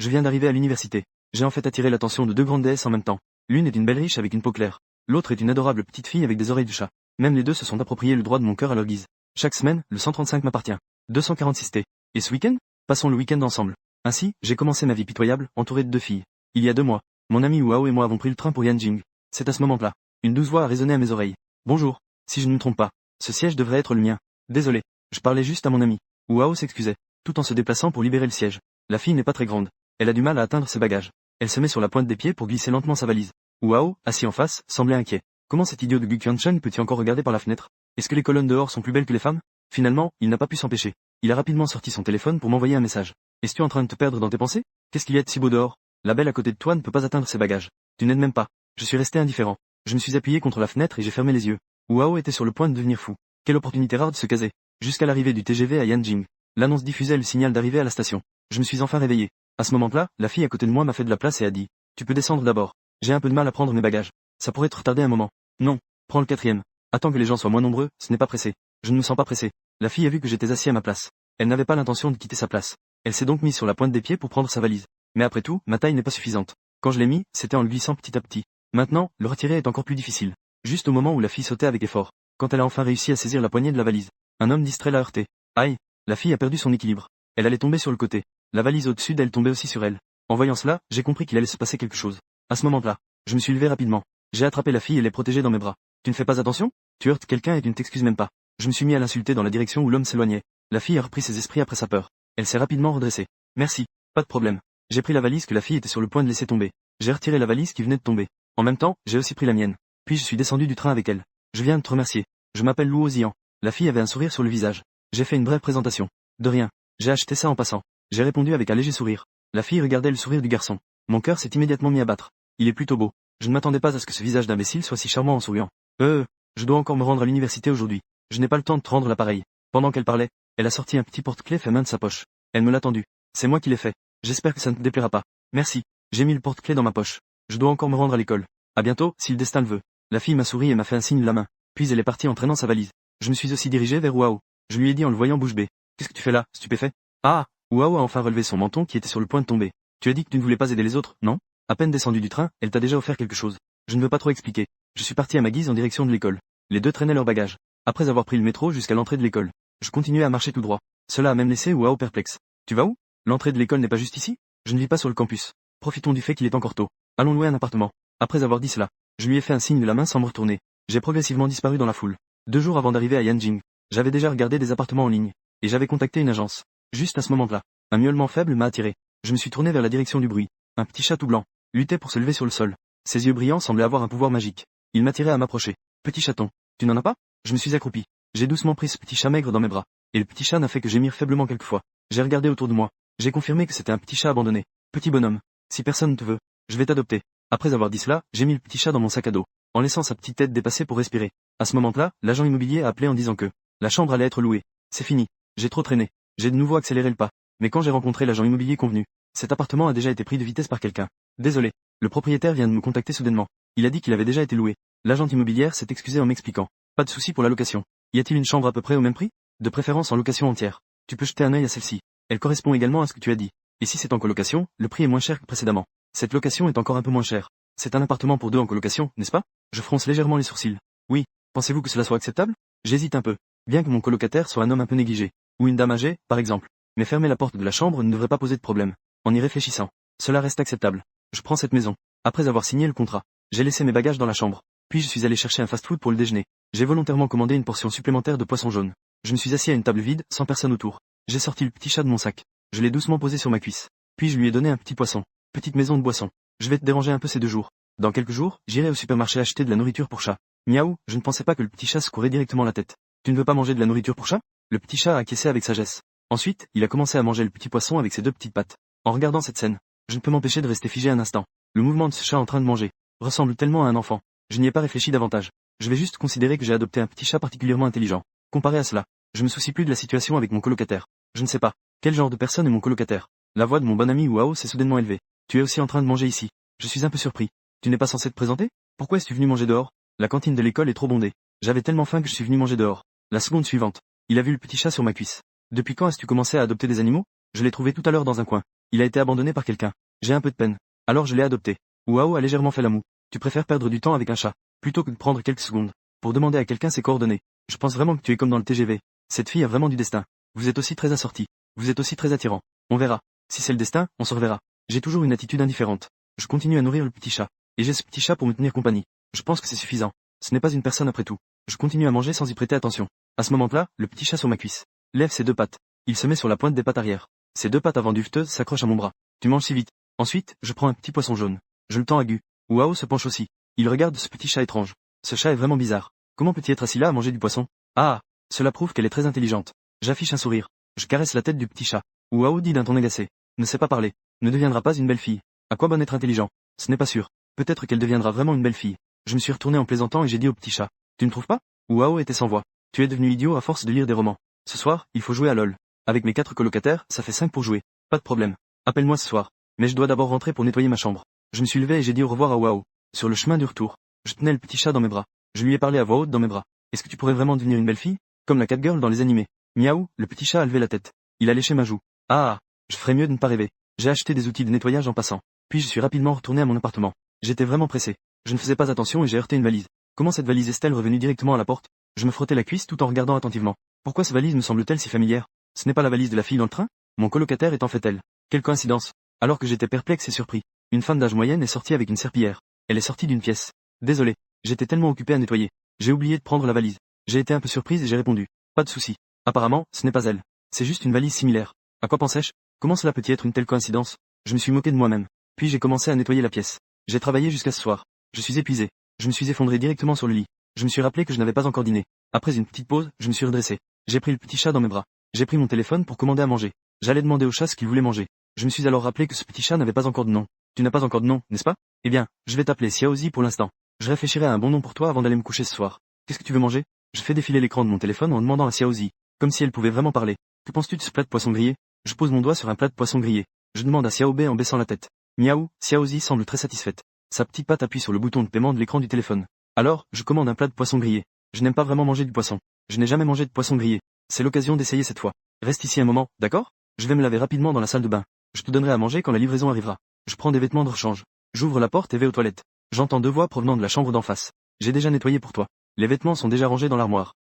Je viens d'arriver à l'université. J'ai en fait attiré l'attention de deux grandes déesses en même temps. L'une est une belle riche avec une peau claire. L'autre est une adorable petite fille avec des oreilles de chat. Même les deux se sont appropriés le droit de mon cœur à leur guise. Chaque semaine, le 135 m'appartient. 246 T. Et ce week-end? Passons le week-end ensemble. Ainsi, j'ai commencé ma vie pitoyable, entouré de deux filles. Il y a 2 mois, mon ami Wao et moi avons pris le train pour Yanjing. C'est à ce moment-là. Une douce voix a résonné à mes oreilles. Bonjour. Si je ne me trompe pas, ce siège devrait être le mien. Désolé. Je parlais juste à mon ami. Wao s'excusait, tout en se déplaçant pour libérer le siège. La fille n'est pas très grande. Elle a du mal à atteindre ses bagages. Elle se met sur la pointe des pieds pour glisser lentement sa valise. Wao, assis en face, semblait inquiet. Comment cet idiot de Gu Qianchen peut-il encore regarder par la fenêtre? Est-ce que les colonnes dehors sont plus belles que les femmes? Finalement, il n'a pas pu s'empêcher. Il a rapidement sorti son téléphone pour m'envoyer un message. Es-tu en train de te perdre dans tes pensées? Qu'est-ce qu'il y a de si beau dehors? La belle à côté de toi ne peut pas atteindre ses bagages. Tu n'aides même pas. Je suis resté indifférent. Je me suis appuyé contre la fenêtre et j'ai fermé les yeux. Wao était sur le point de devenir fou. Quelle opportunité rare de se caser. Jusqu'à l'arrivée du TGV à Yanjing. L'annonce diffusait le signal d'arrivée à la station. Je me suis enfin réveillé. À ce moment-là, la fille à côté de moi m'a fait de la place et a dit: Tu peux descendre d'abord. J'ai un peu de mal à prendre mes bagages. Ça pourrait te retarder un moment. Non. Prends le 4e. Attends que les gens soient moins nombreux, ce n'est pas pressé. Je ne me sens pas pressé. La fille a vu que j'étais assis à ma place. Elle n'avait pas l'intention de quitter sa place. Elle s'est donc mise sur la pointe des pieds pour prendre sa valise. Mais après tout, ma taille n'est pas suffisante. Quand je l'ai mis, c'était en le glissant petit à petit. Maintenant, le retirer est encore plus difficile. Juste au moment où la fille sautait avec effort. Quand elle a enfin réussi à saisir la poignée de la valise. Un homme distrait l'a heurté. Aïe! La fille a perdu son équilibre. Elle allait tomber sur le côté. La valise au-dessus d'elle tombait aussi sur elle. En voyant cela, j'ai compris qu'il allait se passer quelque chose. À ce moment-là, je me suis levé rapidement. J'ai attrapé la fille et l'ai protégée dans mes bras. Tu ne fais pas attention? Tu heurtes quelqu'un et tu ne t'excuses même pas. Je me suis mis à l'insulter dans la direction où l'homme s'éloignait. La fille a repris ses esprits après sa peur. Elle s'est rapidement redressée. Merci. Pas de problème. J'ai pris la valise que la fille était sur le point de laisser tomber. J'ai retiré la valise qui venait de tomber. En même temps, j'ai aussi pris la mienne. Puis je suis descendu du train avec elle. Je viens de te remercier. Je m'appelle Luo Zian. La fille avait un sourire sur le visage. J'ai fait une brève présentation. De rien. J'ai acheté ça en passant. J'ai répondu avec un léger sourire. La fille regardait le sourire du garçon. Mon cœur s'est immédiatement mis à battre. Il est plutôt beau. Je ne m'attendais pas à ce que ce visage d'imbécile soit si charmant en souriant. Je dois encore me rendre à l'université aujourd'hui. Je n'ai pas le temps de te rendre l'appareil. Pendant qu'elle parlait, elle a sorti un petit porte-clés fait main de sa poche. Elle me l'a tendu. C'est moi qui l'ai fait. J'espère que ça ne te déplaira pas. Merci. J'ai mis le porte-clés dans ma poche. Je dois encore me rendre à l'école. À bientôt, si le destin le veut. La fille m'a souri et m'a fait un signe de la main. Puis elle est partie en traînant sa valise. Je me suis aussi dirigé vers Wao. Je lui ai dit en le voyant bouche bée. Qu'est-ce que tu fais là, stupéfait? Ah! Wao a enfin relevé son menton qui était sur le point de tomber. Tu as dit que tu ne voulais pas aider les autres, non? À peine descendu du train, elle t'a déjà offert quelque chose. Je ne veux pas trop expliquer. Je suis parti à ma guise en direction de l'école. Les deux traînaient leurs bagages. Après avoir pris le métro jusqu'à l'entrée de l'école, je continuais à marcher tout droit. Cela a même laissé Wao perplexe. Tu vas où? L'entrée de l'école n'est pas juste ici? Je ne vis pas sur le campus. Profitons du fait qu'il est encore tôt. Allons louer un appartement. Après avoir dit cela, je lui ai fait un signe de la main sans me retourner. J'ai progressivement disparu dans la foule. 2 jours avant d'arriver à Yanjing, j'avais déjà regardé des appartements en ligne. Et j'avais contacté une agence. Juste à ce moment-là, un miaulement faible m'a attiré. Je me suis tourné vers la direction du bruit. Un petit chat tout blanc luttait pour se lever sur le sol. Ses yeux brillants semblaient avoir un pouvoir magique. Il m'attirait à m'approcher. Petit chaton, tu n'en as pas? Je me suis accroupi. J'ai doucement pris ce petit chat maigre dans mes bras. Et le petit chat n'a fait que gémir faiblement quelquefois. J'ai regardé autour de moi. J'ai confirmé que c'était un petit chat abandonné. Petit bonhomme, si personne ne te veut, je vais t'adopter. Après avoir dit cela, j'ai mis le petit chat dans mon sac à dos, en laissant sa petite tête dépasser pour respirer. À ce moment-là, l'agent immobilier a appelé en disant que la chambre allait être louée. C'est fini. J'ai trop traîné. J'ai de nouveau accéléré le pas. Mais quand j'ai rencontré l'agent immobilier convenu, cet appartement a déjà été pris de vitesse par quelqu'un. Désolé. Le propriétaire vient de me contacter soudainement. Il a dit qu'il avait déjà été loué. L'agente immobilière s'est excusée en m'expliquant. Pas de souci pour la location. Y a-t-il une chambre à peu près au même prix? De préférence en location entière. Tu peux jeter un œil à celle-ci. Elle correspond également à ce que tu as dit. Et si c'est en colocation, le prix est moins cher que précédemment. Cette location est encore un peu moins chère. C'est un appartement pour 2 en colocation, n'est-ce pas? Je fronce légèrement les sourcils. Oui. Pensez-vous que cela soit acceptable? J'hésite un peu. Bien que mon colocataire soit un homme un peu négligé. Ou une dame âgée, par exemple. Mais fermer la porte de la chambre ne devrait pas poser de problème. En y réfléchissant, cela reste acceptable. Je prends cette maison. Après avoir signé le contrat, j'ai laissé mes bagages dans la chambre. Puis je suis allé chercher un fast-food pour le déjeuner. J'ai volontairement commandé une portion supplémentaire de poisson jaune. Je me suis assis à une table vide, sans personne autour. J'ai sorti le petit chat de mon sac. Je l'ai doucement posé sur ma cuisse. Puis je lui ai donné un petit poisson. Petite maison de boisson. Je vais te déranger un peu ces 2 jours. Dans quelques jours, j'irai au supermarché acheter de la nourriture pour chat. Miaou, je ne pensais pas que le petit chat se courait directement la tête. Tu ne veux pas manger de la nourriture pour chat? Le petit chat a acquiescé avec sagesse. Ensuite, il a commencé à manger le petit poisson avec ses 2 petites pattes. En regardant cette scène, je ne peux m'empêcher de rester figé un instant. Le mouvement de ce chat en train de manger ressemble tellement à un enfant. Je n'y ai pas réfléchi davantage. Je vais juste considérer que j'ai adopté un petit chat particulièrement intelligent. Comparé à cela, je me soucie plus de la situation avec mon colocataire. Je ne sais pas. Quel genre de personne est mon colocataire? La voix de mon bon ami Wao s'est soudainement élevée. Tu es aussi en train de manger ici. Je suis un peu surpris. Tu n'es pas censé te présenter? Pourquoi es-tu venu manger dehors? La cantine de l'école est trop bondée. J'avais tellement faim que je suis venu manger dehors. La seconde suivante. Il a vu le petit chat sur ma cuisse. Depuis quand as-tu commencé à adopter des animaux? Je l'ai trouvé tout à l'heure dans un coin. Il a été abandonné par quelqu'un. J'ai un peu de peine. Alors je l'ai adopté. Waouh a légèrement fait la moue. Tu préfères perdre du temps avec un chat, plutôt que de prendre quelques secondes pour demander à quelqu'un ses coordonnées. Je pense vraiment que tu es comme dans le TGV. Cette fille a vraiment du destin. Vous êtes aussi très assortis. Vous êtes aussi très attirant. On verra. Si c'est le destin, on se reverra. J'ai toujours une attitude indifférente. Je continue à nourrir le petit chat. Et j'ai ce petit chat pour me tenir compagnie. Je pense que c'est suffisant. Ce n'est pas une personne après tout. Je continue à manger sans y prêter attention. À ce moment-là, le petit chat sur ma cuisse lève ses deux pattes. Il se met sur la pointe des pattes arrière. Ses deux pattes avant duveteuses s'accrochent à mon bras. Tu manges si vite. Ensuite, je prends un petit poisson jaune. Je le tends à Gu. Waouh se penche aussi. Il regarde ce petit chat étrange. Ce chat est vraiment bizarre. Comment peut-il être assis là à manger du poisson? Ah, cela prouve qu'elle est très intelligente. J'affiche un sourire. Je caresse la tête du petit chat. Waouh dit d'un ton agacé. Ne sait pas parler. Ne deviendra pas une belle fille. À quoi bon être intelligent? Ce n'est pas sûr. Peut-être qu'elle deviendra vraiment une belle fille. Je me suis retourné en plaisantant et j'ai dit au petit chat. Tu ne trouves pas? Waouh était sans voix. Tu es devenu idiot à force de lire des romans. Ce soir, il faut jouer à LOL. Avec mes 4 colocataires, ça fait 5 pour jouer. Pas de problème. Appelle-moi ce soir. Mais je dois d'abord rentrer pour nettoyer ma chambre. Je me suis levé et j'ai dit au revoir à Waouh. Sur le chemin du retour, je tenais le petit chat dans mes bras. Je lui ai parlé à voix haute dans mes bras. Est-ce que tu pourrais vraiment devenir une belle fille? Comme la Catgirl dans les animés. Miaou, le petit chat a levé la tête. Il a léché ma joue. Ah, je ferais mieux de ne pas rêver. J'ai acheté des outils de nettoyage en passant. Puis je suis rapidement retourné à mon appartement. J'étais vraiment pressé. Je ne faisais pas attention et j'ai heurté une valise. Comment cette valise est-elle revenue directement à la porte? Je me frottais la cuisse tout en regardant attentivement. Pourquoi cette valise me semble-t-elle si familière? Ce n'est pas la valise de la fille dans le train? Mon colocataire est en fait elle. Quelle coïncidence. Alors que j'étais perplexe et surpris, une femme d'âge moyenne est sortie avec une serpillière. Elle est sortie d'une pièce. Désolé, j'étais tellement occupé à nettoyer. J'ai oublié de prendre la valise. J'ai été un peu surprise et j'ai répondu. Pas de souci. Apparemment, ce n'est pas elle. C'est juste une valise similaire. À quoi pensais-je? Comment cela peut-y être une telle coïncidence? Je me suis moqué de moi-même. Puis j'ai commencé à nettoyer la pièce. J'ai travaillé jusqu'à ce soir. Je suis épuisé. Je me suis effondré directement sur le lit. Je me suis rappelé que je n'avais pas encore dîné. Après une petite pause, je me suis redressé. J'ai pris le petit chat dans mes bras. J'ai pris mon téléphone pour commander à manger. J'allais demander au chat ce qu'il voulait manger. Je me suis alors rappelé que ce petit chat n'avait pas encore de nom. Tu n'as pas encore de nom, n'est-ce pas? Eh bien, je vais t'appeler Xiaozi pour l'instant. Je réfléchirai à un bon nom pour toi avant d'aller me coucher ce soir. Qu'est-ce que tu veux manger? Je fais défiler l'écran de mon téléphone en demandant à Xiaozi, comme si elle pouvait vraiment parler. Que penses-tu de ce plat de poisson grillé? Je pose mon doigt sur un plat de poisson grillé. Je demande à Xiaobei en baissant la tête. Miaou, Xiaozi semble très satisfaite. Sa petite patte appuie sur le bouton de paiement de l'écran du téléphone. Alors, je commande un plat de poisson grillé. Je n'aime pas vraiment manger du poisson. Je n'ai jamais mangé de poisson grillé. C'est l'occasion d'essayer cette fois. Reste ici un moment, d'accord? Je vais me laver rapidement dans la salle de bain. Je te donnerai à manger quand la livraison arrivera. Je prends des vêtements de rechange. J'ouvre la porte et vais aux toilettes. J'entends deux voix provenant de la chambre d'en face. J'ai déjà nettoyé pour toi. Les vêtements sont déjà rangés dans l'armoire.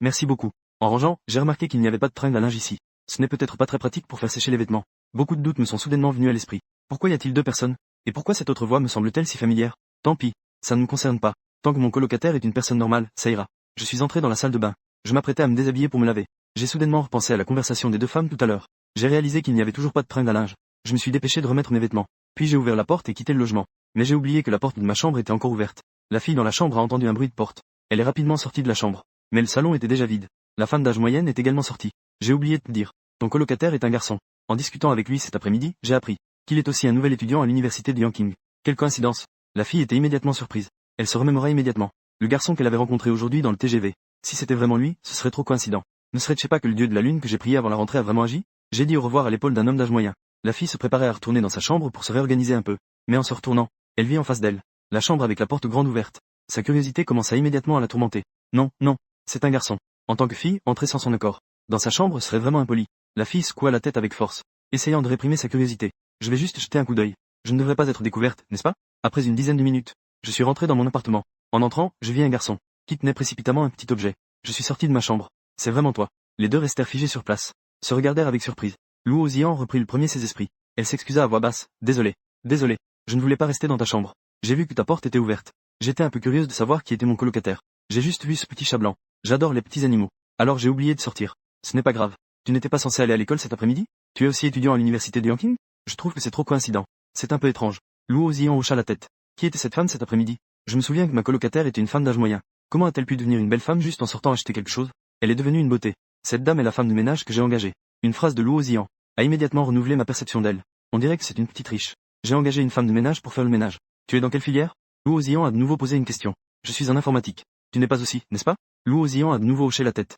Merci beaucoup. En rangeant, j'ai remarqué qu'il n'y avait pas de tringle à linge ici. Ce n'est peut-être pas très pratique pour faire sécher les vêtements. Beaucoup de doutes me sont soudainement venus à l'esprit. Pourquoi y a-t-il deux personnes? Et pourquoi cette autre voix me semble-t-elle si familière? Tant pis. Ça ne me concerne pas. Tant que mon colocataire est une personne normale, ça ira. Je suis entré dans la salle de bain. Je m'apprêtais à me déshabiller pour me laver. J'ai soudainement repensé à la conversation des deux femmes tout à l'heure. J'ai réalisé qu'il n'y avait toujours pas de tringle à linge. Je me suis dépêché de remettre mes vêtements. Puis j'ai ouvert la porte et quitté le logement. Mais j'ai oublié que la porte de ma chambre était encore ouverte. La fille dans la chambre a entendu un bruit de porte. Elle est rapidement sortie de la chambre. Mais le salon était déjà vide. La femme d'âge moyenne est également sortie. J'ai oublié de te dire. Ton colocataire est un garçon. En discutant avec lui cet après-midi, j'ai appris qu'il est aussi un nouvel étudiant à l'université de Yanqing. Quelle coïncidence. La fille était immédiatement surprise. Elle se remémora immédiatement. Le garçon qu'elle avait rencontré aujourd'hui dans le TGV. Si c'était vraiment lui, ce serait trop coïncident. Ne serait-ce pas que le dieu de la lune que j'ai prié avant la rentrée a vraiment agi? J'ai dit au revoir à l'épaule d'un homme d'âge moyen. La fille se préparait à retourner dans sa chambre pour se réorganiser un peu. Mais en se retournant, elle vit en face d'elle la chambre avec la porte grande ouverte. Sa curiosité commença immédiatement à la tourmenter. Non, non, c'est un garçon. En tant que fille, entrer sans son accord dans sa chambre serait vraiment impoli. La fille secoua la tête avec force, essayant de réprimer sa curiosité. Je vais juste jeter un coup d'œil. Je ne devrais pas être découverte, n'est-ce pas? Après une dizaine de minutes, je suis rentré dans mon appartement. En entrant, je vis un garçon qui tenait précipitamment un petit objet. Je suis sorti de ma chambre. C'est vraiment toi. Les deux restèrent figés sur place, se regardèrent avec surprise. Luo Zian reprit le premier ses esprits. Elle s'excusa à voix basse. Désolé. Désolé. Je ne voulais pas rester dans ta chambre. J'ai vu que ta porte était ouverte. J'étais un peu curieuse de savoir qui était mon colocataire. J'ai juste vu ce petit chat blanc. J'adore les petits animaux. Alors j'ai oublié de sortir. Ce n'est pas grave. Tu n'étais pas censé aller à l'école cet après-midi? Tu es aussi étudiant à l'université de Yanqing? Je trouve que c'est trop coïncident. C'est un peu étrange. Luo Zian hocha la tête. Qui était cette femme cet après-midi? Je me souviens que ma colocataire était une femme d'âge moyen. Comment a-t-elle pu devenir une belle femme juste en sortant acheter quelque chose? Elle est devenue une beauté. Cette dame est la femme de ménage que j'ai engagée. Une phrase de Luo Zian a immédiatement renouvelé ma perception d'elle. On dirait que c'est une petite riche. J'ai engagé une femme de ménage pour faire le ménage. Tu es dans quelle filière? Luo Zian a de nouveau posé une question. Je suis en informatique. Tu n'es pas aussi, n'est-ce pas? Luo Zian a de nouveau hoché la tête.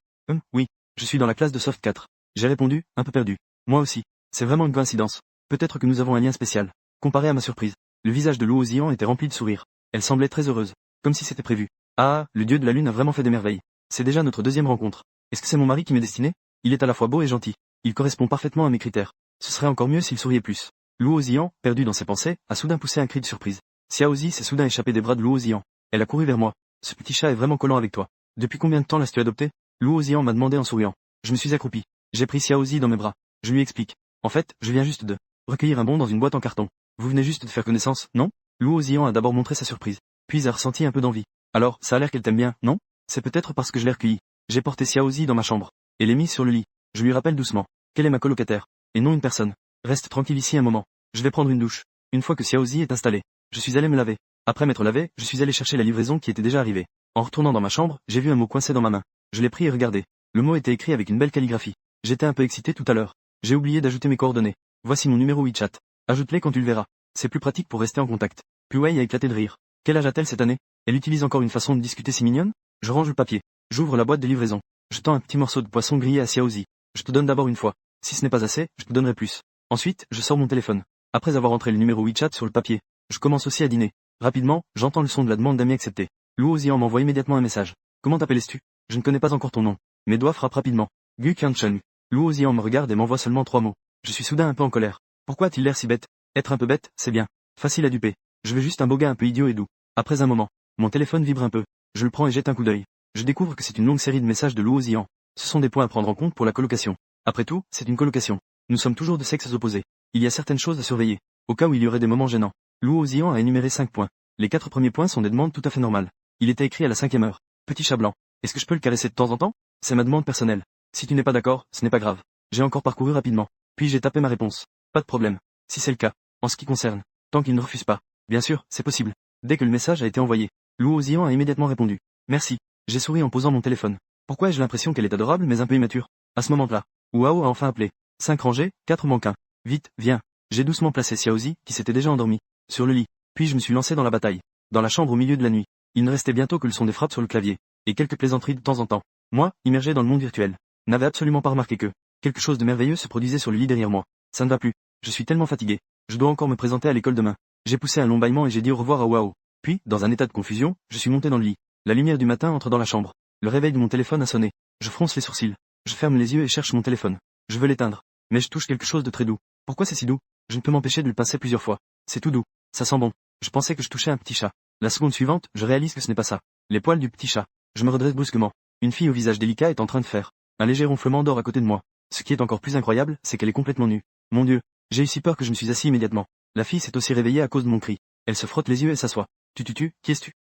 Oui. Je suis dans la classe de Soft 4. J'ai répondu, un peu perdu. Moi aussi. C'est vraiment une coïncidence. Peut-être que nous avons un lien spécial. Comparé à ma surprise, le visage de Luo Zian était rempli de sourires. Elle semblait très heureuse. Comme si c'était prévu. Ah, le dieu de la lune a vraiment fait des merveilles. C'est déjà notre deuxième rencontre. Est-ce que c'est mon mari qui m'est destiné? Il est à la fois beau et gentil. Il correspond parfaitement à mes critères. Ce serait encore mieux s'il souriait plus. Luo Ziyan, perdu dans ses pensées, a soudain poussé un cri de surprise. Xiaozi s'est soudain échappé des bras de Luo Ziyan. Elle a couru vers moi. Ce petit chat est vraiment collant avec toi. Depuis combien de temps l'as-tu adopté? Luo Ziyan m'a demandé en souriant. Je me suis accroupi. J'ai pris Xiaozi dans mes bras. Je lui explique. En fait, je viens juste de recueillir un bon dans une boîte en carton. Vous venez juste de faire connaissance, non? Luo Ziyan a d'abord montré sa surprise. Puis a ressenti un peu d'envie. Alors, ça a l'air qu'elle t'aime bien, non? C'est peut-être parce que je l'ai recueilli. J'ai porté Xiaozi dans ma chambre. Et l'ai mise sur le lit. Je lui rappelle doucement. Qu'elle est ma colocataire. Et non une personne. Reste tranquille ici un moment. Je vais prendre une douche. Une fois que Xiaozi est installée, je suis allé me laver. Après m'être lavé, je suis allé chercher la livraison qui était déjà arrivée. En retournant dans ma chambre, j'ai vu un mot coincé dans ma main. Je l'ai pris et regardé. Le mot était écrit avec une belle calligraphie. J'étais un peu excité tout à l'heure. J'ai oublié d'ajouter mes coordonnées. Voici mon numéro WeChat. Ajoute-les quand tu le verras. C'est plus pratique pour rester en contact. Puis Wei a éclaté de rire. Quel âge a-t-elle cette année? Elle utilise encore une façon de discuter si mignonne? Je range le papier. J'ouvre la boîte de livraison. Je tends un petit morceau de poisson grillé à Xiaozi. Je te donne d'abord une fois. Si ce n'est pas assez, je te donnerai plus. Ensuite, je sors mon téléphone. Après avoir entré le numéro WeChat sur le papier, je commence aussi à dîner. Rapidement, j'entends le son de la demande d'amis acceptée. Luo Ziyan m'envoie immédiatement un message. Comment t'appelles-tu? Je ne connais pas encore ton nom. Mes doigts frappent rapidement. Gu Qiancheng. Luo Ziyan me regarde et m'envoie seulement 3 mots. Je suis soudain un peu en colère. Pourquoi a-t-il l'air si bête? Être un peu bête, c'est bien. Facile à duper. Je veux juste un beau gars un peu idiot et doux. Après un moment, mon téléphone vibre un peu. Je le prends et jette un coup d'œil. Je découvre que c'est une longue série de messages de Luo Ziyan. Ce sont des points à prendre en compte pour la colocation. Après tout, c'est une colocation. Nous sommes toujours de sexes opposés. Il y a certaines choses à surveiller. Au cas où il y aurait des moments gênants. Luo Ziyan a énuméré 5 points. Les 4 premiers points sont des demandes tout à fait normales. Il était écrit à la 5e heure. Petit chat blanc. Est-ce que je peux le caresser de temps en temps? C'est ma demande personnelle. Si tu n'es pas d'accord, ce n'est pas grave. J'ai encore parcouru rapidement. Puis j'ai tapé ma réponse. Pas de problème. Si c'est le cas. En ce qui concerne. Tant qu'il ne refuse pas. Bien sûr, c'est possible. Dès que le message a été envoyé, Luo Ziyan a immédiatement répondu. Merci. J'ai souri en posant mon téléphone. Pourquoi ai-je l'impression qu'elle est adorable mais un peu immature? À ce moment-là, Wao a enfin appelé. 5 rangées, 4 manquins. Vite, viens. J'ai doucement placé Xiaozi, qui s'était déjà endormi, sur le lit. Puis je me suis lancé dans la bataille. Dans la chambre au milieu de la nuit. Il ne restait bientôt que le son des frappes sur le clavier. Et quelques plaisanteries de temps en temps. Moi, immergé dans le monde virtuel, n'avais absolument pas remarqué que quelque chose de merveilleux se produisait sur le lit derrière moi. Ça ne va plus. Je suis tellement fatigué. Je dois encore me présenter à l'école demain. J'ai poussé un long bâillement et j'ai dit au revoir à Wao. Puis, dans un état de confusion, je suis monté dans le lit. La lumière du matin entre dans la chambre. Le réveil de mon téléphone a sonné. Je fronce les sourcils. Je ferme les yeux et cherche mon téléphone. Je veux l'éteindre. Mais je touche quelque chose de très doux. Pourquoi c'est si doux? Je ne peux m'empêcher de le pincer plusieurs fois. C'est tout doux. Ça sent bon. Je pensais que je touchais un petit chat. La seconde suivante, je réalise que ce n'est pas ça. Les poils du petit chat. Je me redresse brusquement. Une fille au visage délicat est en train de faire un léger ronflement d'or à côté de moi. Ce qui est encore plus incroyable, c'est qu'elle est complètement nue. Mon Dieu. J'ai eu si peur que je me suis assis immédiatement. La fille s'est aussi réveillée à cause de mon cri. Elle se frotte les yeux et s'assoit. Qui es-tu?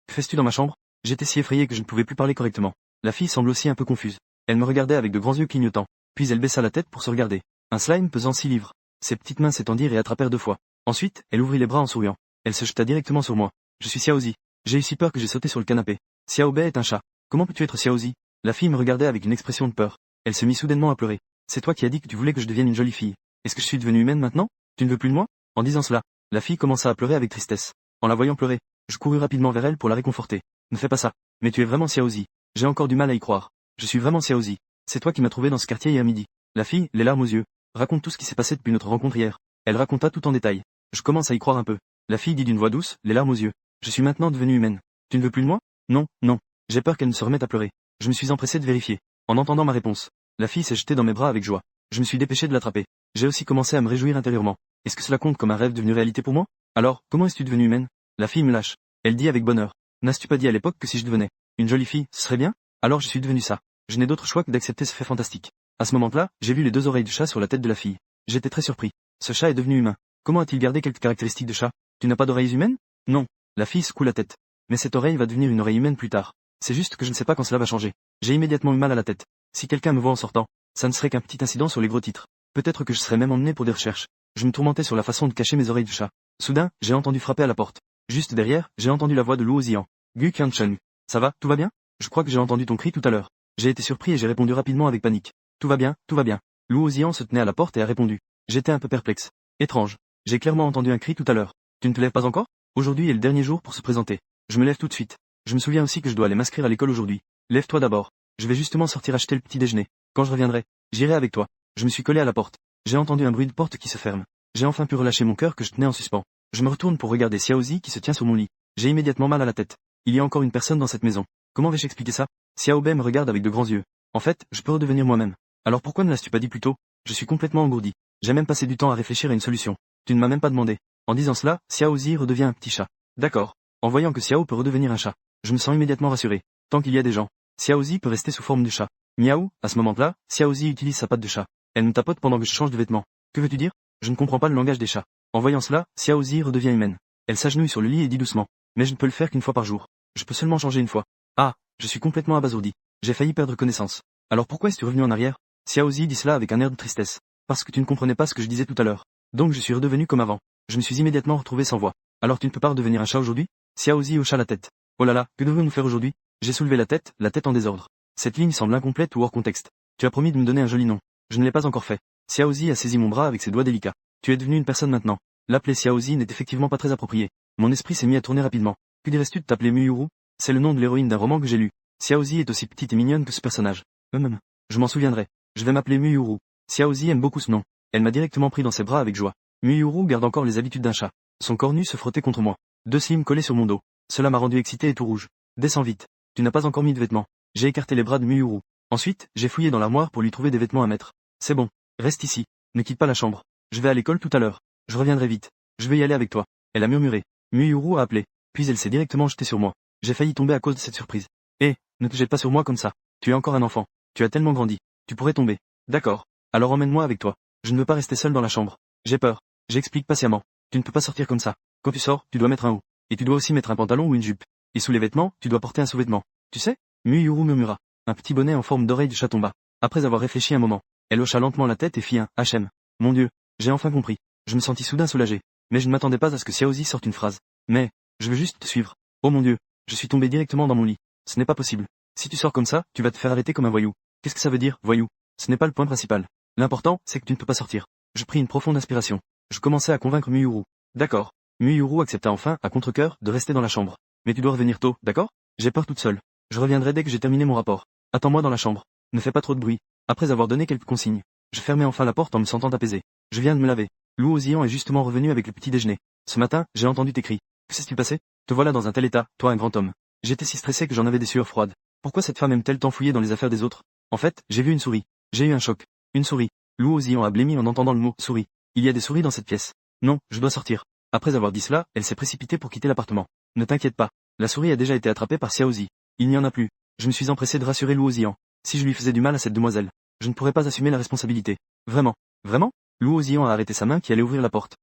Que fais-tu dans ma chambre? J'étais si effrayé que je ne pouvais plus parler correctement. La fille semble aussi un peu confuse. Elle me regardait avec de grands yeux clignotants. Puis elle baissa la tête pour se regarder. Un slime pesant 6 livres. Ses petites mains s'étendirent et attrapèrent 2 fois. Ensuite, elle ouvrit les bras en souriant. Elle se jeta directement sur moi. Je suis Xiaozi. J'ai eu si peur que j'ai sauté sur le canapé. Xiaobei est un chat. Comment peux-tu être Xiaozi? La fille me regardait avec une expression de peur. Elle se mit soudainement à pleurer. C'est toi qui as dit que tu voulais que je devienne une jolie fille. Est-ce que je suis devenue humaine maintenant? Tu ne veux plus de moi? En disant cela, la fille commença à pleurer avec tristesse. En la voyant pleurer, je courus rapidement vers elle pour la réconforter. Ne fais pas ça. Mais tu es vraiment Xiaozi. J'ai encore du mal à y croire. Je suis vraiment Xiaozi. C'est toi qui m'as trouvé dans ce quartier hier midi. La fille, les larmes aux yeux, raconte tout ce qui s'est passé depuis notre rencontre hier. Elle raconta tout en détail. Je commence à y croire un peu. La fille dit d'une voix douce, les larmes aux yeux. Je suis maintenant devenue humaine. Tu ne veux plus de moi? Non, non. J'ai peur qu'elle ne se remette à pleurer. Je me suis empressé de vérifier. En entendant ma réponse, la fille s'est jetée dans mes bras avec joie. Je me suis dépêché de l'attraper. J'ai aussi commencé à me réjouir intérieurement. Est-ce que cela compte comme un rêve devenu réalité pour moi? Alors, comment es-tu devenue humaine? La fille me lâche. Elle dit avec bonheur. N'as-tu pas dit à l'époque que si je devenais une jolie fille, ce serait bien? Alors je suis devenue ça. Je n'ai d'autre choix que d'accepter ce fait fantastique. À ce moment-là, j'ai vu les 2 oreilles de chat sur la tête de la fille. J'étais très surpris. Ce chat est devenu humain. Comment a-t-il gardé quelques caractéristiques de chat? Tu n'as pas d'oreilles humaines? Non. La fille secoue la tête. Mais cette oreille va devenir une oreille humaine plus tard. C'est juste que je ne sais pas quand cela va changer. J'ai immédiatement eu mal à la tête. Si quelqu'un me voit en sortant, ça ne serait qu'un petit incident sur les gros titres. Peut-être que je serais même emmené pour des recherches. Je me tourmentais sur la façon de cacher mes oreilles de chat. Soudain, j'ai entendu frapper à la porte. Juste derrière, j'ai entendu la voix de Luo Ziyan. Gu Qiancheng. Ça va, tout va bien? Je crois que j'ai entendu ton cri tout à l'heure. J'ai été surpris et j'ai répondu rapidement avec panique. Tout va bien, tout va bien. Luo Ziyan se tenait à la porte et a répondu. J'étais un peu perplexe. Étrange. J'ai clairement entendu un cri tout à l'heure. Tu ne te lèves pas encore? Aujourd'hui est le dernier jour pour se présenter. Je me lève tout de suite. Je me souviens aussi que je dois aller m'inscrire à l'école aujourd'hui. Lève-toi d'abord. Je vais justement sortir acheter le petit déjeuner. Quand je reviendrai, j'irai avec toi. Je me suis collé à la porte. J'ai entendu un bruit de porte qui se ferme. J'ai enfin pu relâcher mon cœur que je tenais en suspens. Je me retourne pour regarder Xiaozi qui se tient sur mon lit. J'ai immédiatement mal à la tête. Il y a encore une personne dans cette maison. Comment vais-je expliquer ça? Xiaobei me regarde avec de grands yeux. En fait, je peux redevenir moi-même. Alors pourquoi ne l'as-tu pas dit plus tôt? Je suis complètement engourdi. J'ai même passé du temps à réfléchir à une solution. Tu ne m'as même pas demandé. En disant cela, Xiaozi redevient un petit chat. D'accord. En voyant que Xiao peut redevenir un chat, je me sens immédiatement rassuré. Tant qu'il y a des gens, Xiaozi peut rester sous forme de chat. Miaou, à ce moment-là, Xiaozi utilise sa patte de chat. Elle me tapote pendant que je change de vêtements. Que veux-tu dire? Je ne comprends pas le langage des chats. En voyant cela, Xiaozi redevient humaine. Elle s'agenouille sur le lit et dit doucement. Mais je ne peux le faire qu'une fois par jour. Je peux seulement changer une fois. Ah, je suis complètement abasourdi. J'ai failli perdre connaissance. Alors pourquoi es-tu revenu en arrière? Xiaozi dit cela avec un air de tristesse. Parce que tu ne comprenais pas ce que je disais tout à l'heure. Donc je suis redevenu comme avant. Je me suis immédiatement retrouvé sans voix. Alors tu ne peux pas redevenir un chat aujourd'hui? Xiaozi hocha la tête. Oh là là, que devrions-nous faire aujourd'hui? J'ai soulevé la tête en désordre. Cette ligne semble incomplète ou hors contexte. Tu as promis de me donner un joli nom. Je ne l'ai pas encore fait. Xiaozi a saisi mon bras avec ses doigts délicats. Tu es devenu une personne maintenant. L'appeler Xiaozi n'est effectivement pas très approprié. Mon esprit s'est mis à tourner rapidement. Que dirais-tu de t'appeler Muyuru? C'est le nom de l'héroïne d'un roman que j'ai lu. Xiaozi est aussi petite et mignonne que ce personnage. Je m'en souviendrai. Je vais m'appeler Muyuru. Xiaozi aime beaucoup ce nom. Elle m'a directement pris dans ses bras avec joie. Muyuru garde encore les habitudes d'un chat. Son corps nu se frottait contre moi. Deux slimes collaient sur mon dos. Cela m'a rendu excité et tout rouge. Descends vite. Tu n'as pas encore mis de vêtements. J'ai écarté les bras de Muyuru. Ensuite, j'ai fouillé dans l'armoire pour lui trouver des vêtements à mettre. C'est bon. Reste ici. Ne quitte pas la chambre. Je vais à l'école tout à l'heure. Je reviendrai vite. Je vais y aller avec toi. Elle a murmuré. Muyuru a appelé. Puis elle s'est directement jetée sur moi. J'ai failli tomber à cause de cette surprise. Hé, ne te jette pas sur moi comme ça. Tu es encore un enfant. Tu as tellement grandi. Tu pourrais tomber. D'accord. Alors emmène-moi avec toi. Je ne veux pas rester seul dans la chambre. J'ai peur. J'explique patiemment. Tu ne peux pas sortir comme ça. Quand tu sors, tu dois mettre un haut. Et tu dois aussi mettre un pantalon ou une jupe. Et sous les vêtements, tu dois porter un sous-vêtement. Tu sais? Muyuru murmura. Un petit bonnet en forme d'oreille de chat tomba. Après avoir réfléchi un moment, elle hocha lentement la tête et fit un HM. Mon Dieu, j'ai enfin compris. Je me sentis soudain soulagé. Mais je ne m'attendais pas à ce que Xiaozi sorte une phrase. Mais, je veux juste te suivre. Oh mon Dieu, je suis tombé directement dans mon lit. Ce n'est pas possible. Si tu sors comme ça, tu vas te faire arrêter comme un voyou. Qu'est-ce que ça veut dire, voyou? Ce n'est pas le point principal. L'important, c'est que tu ne peux pas sortir. Je pris une profonde inspiration. Je commençais à convaincre Muyuru. D'accord. Muyuru accepta enfin, à contre-cœur, de rester dans la chambre. Mais tu dois revenir tôt, d'accord? J'ai peur toute seule. Je reviendrai dès que j'ai terminé mon rapport. Attends-moi dans la chambre. Ne fais pas trop de bruit. Après avoir donné quelques consignes, je fermai enfin la porte en me sentant apaisé. Je viens de me laver. Lou Ozian est justement revenu avec le petit déjeuner. Ce matin, j'ai entendu tes cris. Que s'est-il passé? Te voilà dans un tel état, toi un grand homme. J'étais si stressé que j'en avais des sueurs froides. Pourquoi cette femme aime-t-elle tant fouiller dans les affaires des autres? En fait, j'ai vu une souris. J'ai eu un choc. Une souris. Lou Ozian a blêmi en entendant le mot souris. Il y a des souris dans cette pièce. Non, je dois sortir. Après avoir dit cela, elle s'est précipitée pour quitter l'appartement. Ne t'inquiète pas. La souris a déjà été attrapée par Xiaozi. Il n'y en a plus. Je me suis empressé de rassurer Lou Ozian. Si je lui faisais du mal à cette demoiselle, je ne pourrais pas assumer la responsabilité. Vraiment. Vraiment? Lou Ozian a arrêté sa main qui allait ouvrir la porte.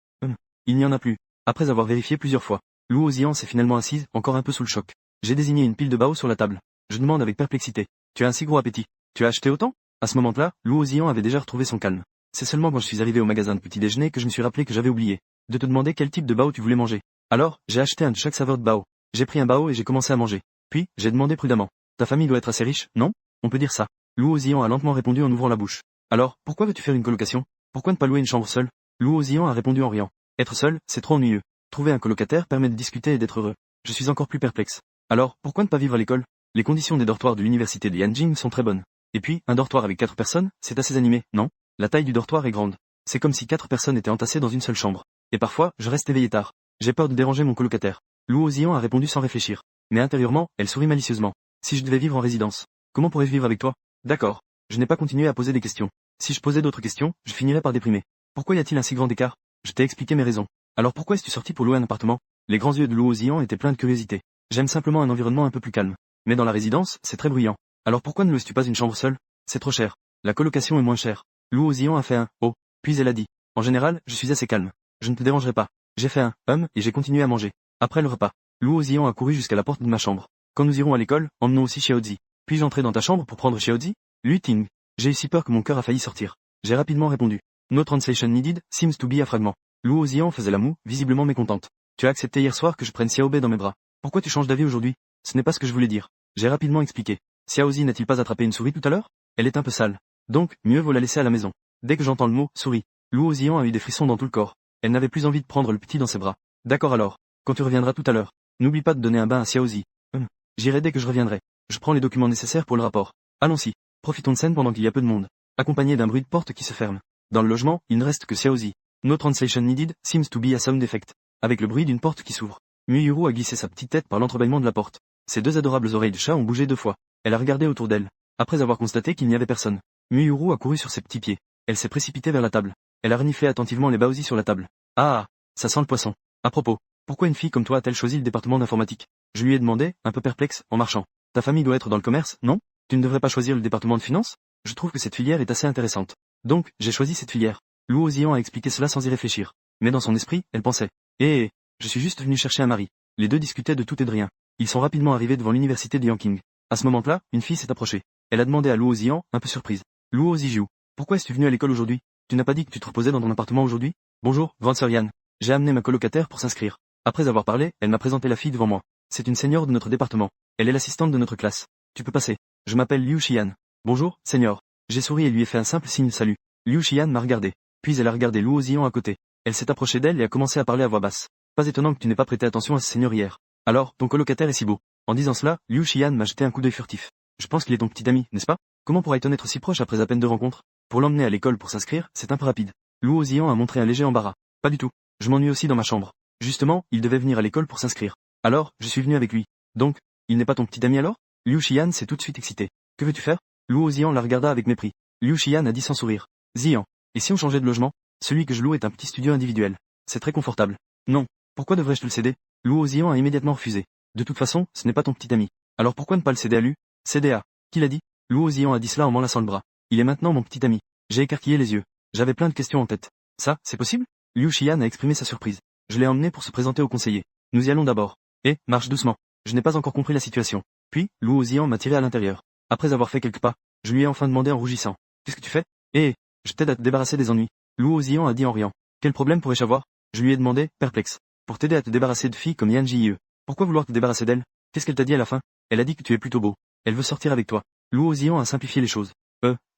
Il n'y en a plus. Après avoir vérifié plusieurs fois, Lou Ozian s'est finalement assise, encore un peu sous le choc. J'ai désigné une pile de bao sur la table. Je demande avec perplexité. Tu as un si gros appétit. Tu as acheté autant? À ce moment-là, Lou Ozian avait déjà retrouvé son calme. C'est seulement quand je suis arrivé au magasin de petit déjeuner que je me suis rappelé que j'avais oublié de te demander quel type de bao tu voulais manger. Alors, j'ai acheté un de chaque saveur de bao. J'ai pris un bao et j'ai commencé à manger. Puis, j'ai demandé prudemment. Ta famille doit être assez riche, non? On peut dire ça. Lou Ozian a lentement répondu en ouvrant la bouche. Alors, pourquoi veux-tu faire une colocation? Pourquoi ne pas louer une chambre seule? Lou Ozian a répondu en riant. Être seul, c'est trop ennuyeux. Trouver un colocataire permet de discuter et d'être heureux. Je suis encore plus perplexe. Alors, pourquoi ne pas vivre à l'école? Les conditions des dortoirs de l'université de Yanjing sont très bonnes. Et puis, un dortoir avec 4 personnes, c'est assez animé, non? La taille du dortoir est grande. C'est comme si 4 personnes étaient entassées dans une seule chambre. Et parfois, je reste éveillé tard. J'ai peur de déranger mon colocataire. Lou Ozian a répondu sans réfléchir. Mais intérieurement, elle sourit malicieusement. Si je devais vivre en résidence, comment pourrais-je vivre avec toi? D'accord. Je n'ai pas continué à poser des questions. Si je posais d'autres questions, je finirais par déprimer. Pourquoi y a-t-il un si grand écart? Je t'ai expliqué mes raisons. Alors pourquoi es-tu sorti pour louer un appartement? Les grands yeux de Lou Ozian étaient pleins de curiosité. J'aime simplement un environnement un peu plus calme. Mais dans la résidence, c'est très bruyant. Alors pourquoi ne loues-tu pas une chambre seule? C'est trop cher. La colocation est moins chère. Lou Ozian a fait un « oh ». Puis elle a dit. En général, je suis assez calme. Je ne te dérangerai pas. J'ai fait un et j'ai continué à manger. Après le repas, Lou Ozian a couru jusqu'à la porte de ma chambre. Quand nous irons à l'école, emmenons aussi Xiaozi. Puis-je entrer dans ta chambre pour prendre Xiaozi? Lui Ting. J'ai eu si peur que mon cœur a failli sortir. J'ai rapidement répondu. No translation needed, seems to be a fragment. Lou Ozian faisait la moue, visiblement mécontente. Tu as accepté hier soir que je prenne Xiaobei dans mes bras. Pourquoi tu changes d'avis aujourd'hui? Ce n'est pas ce que je voulais dire. J'ai rapidement expliqué. Xiaozi n'a-t-il pas attrapé une souris tout à l'heure? Elle est un peu sale. Donc, mieux vaut la laisser à la maison. Dès que j'entends le mot souris, Lou Ozian a eu des frissons dans tout le corps. Elle n'avait plus envie de prendre le petit dans ses bras. D'accord alors. Quand tu reviendras tout à l'heure, n'oublie pas de donner un bain à Xiaozi. J'irai dès que je reviendrai. Je prends les documents nécessaires pour le rapport. Allons-y. Profitons de scène pendant qu'il y a peu de monde. Accompagné d'un bruit de porte qui se ferme. Dans le logement, il ne reste que Xiaozi. No translation needed, seems to be a sound effect. Avec le bruit d'une porte qui s'ouvre. Muyuru a glissé sa petite tête par l'entrebâillement de la porte. Ses deux adorables oreilles de chat ont bougé 2 fois. Elle a regardé autour d'elle. Après avoir constaté qu'il n'y avait personne, Muyuru a couru sur ses petits pieds. Elle s'est précipitée vers la table. Elle a reniflé attentivement les baosis sur la table. Ah, ça sent le poisson. À propos, pourquoi une fille comme toi a-t-elle choisi le département d'informatique? Je lui ai demandé, un peu perplexe, en marchant. Ta famille doit être dans le commerce, non? Tu ne devrais pas choisir le département de finance? Je trouve que cette filière est assez intéressante. Donc, j'ai choisi cette filière. Luo Ziyan a expliqué cela sans y réfléchir. Mais dans son esprit, elle pensait. Je suis juste venu chercher un mari. Les deux discutaient de tout et de rien. Ils sont rapidement arrivés devant l'université de Yanqing. À ce moment-là, une fille s'est approchée. Elle a demandé à Luo Ziyan, un peu surprise. Luo Zijiu, pourquoi es-tu venu à l'école aujourd'hui? Tu n'as pas dit que tu te reposais dans ton appartement aujourd'hui? Bonjour, grande sœur Yan. J'ai amené ma colocataire pour s'inscrire. Après avoir parlé, elle m'a présenté la fille devant moi. C'est une senior de notre département. Elle est l'assistante de notre classe. Tu peux passer. Je m'appelle Liu Xian. Bonjour, senior. J'ai souri et lui ai fait un simple signe de salut. Liu Xian m'a regardé. Puis elle a regardé Luo Ziyan à côté. Elle s'est approchée d'elle et a commencé à parler à voix basse. Pas étonnant que tu n'aies pas prêté attention à ce senior hier. Alors, ton colocataire est si beau. En disant cela, Liu Xian m'a jeté un coup d'œil furtif. Je pense qu'il est ton petit ami, n'est-ce pas? Comment pourrait-on être si proche après à peine 2 rencontres? Pour l'emmener à l'école pour s'inscrire, c'est un peu rapide. Luo Ziyan a montré un léger embarras. Pas du tout. Je m'ennuie aussi dans ma chambre. Justement, il devait venir à l'école pour s'inscrire. Alors, je suis venu avec lui. Donc, il n'est pas ton petit ami alors? Liu Xian s'est tout de suite excité. Que veux-tu faire? Luo Ziyan la regarda avec mépris. Liu Xian a dit sans sourire. Ziyan. Et si on changeait de logement? Celui que je loue est un petit studio individuel. C'est très confortable. Non. Pourquoi devrais-je te le céder? Luo Ziyan a immédiatement refusé. De toute façon, ce n'est pas ton petit ami. Alors pourquoi ne pas le céder à lui? Céder à. Qui l'a dit? Luo Ziyan a dit cela en m'enlaçant le bras. Il est maintenant mon petit ami. J'ai écarquillé les yeux. J'avais plein de questions en tête. Ça, c'est possible? Liu Xian a exprimé sa surprise. Je l'ai emmené pour se présenter au conseiller. Nous y allons d'abord. Marche doucement. Je n'ai pas encore compris la situation. Puis, Luo Ziyan m'a tiré à l'intérieur. Après avoir fait quelques pas, je lui ai enfin demandé en rougissant. Qu'est-ce que tu fais? Je t'aide à te débarrasser des ennuis. Luo Ziyan a dit en riant. Quel problème pourrais-je avoir? Je lui ai demandé, perplexe. Pour t'aider à te débarrasser de filles comme Yan Jie. Pourquoi vouloir te débarrasser d'elle? Qu'est-ce qu'elle t'a dit à la fin? Elle a dit que tu es plutôt beau. Elle veut sortir avec toi. Luo Ziyan a simplifié les choses.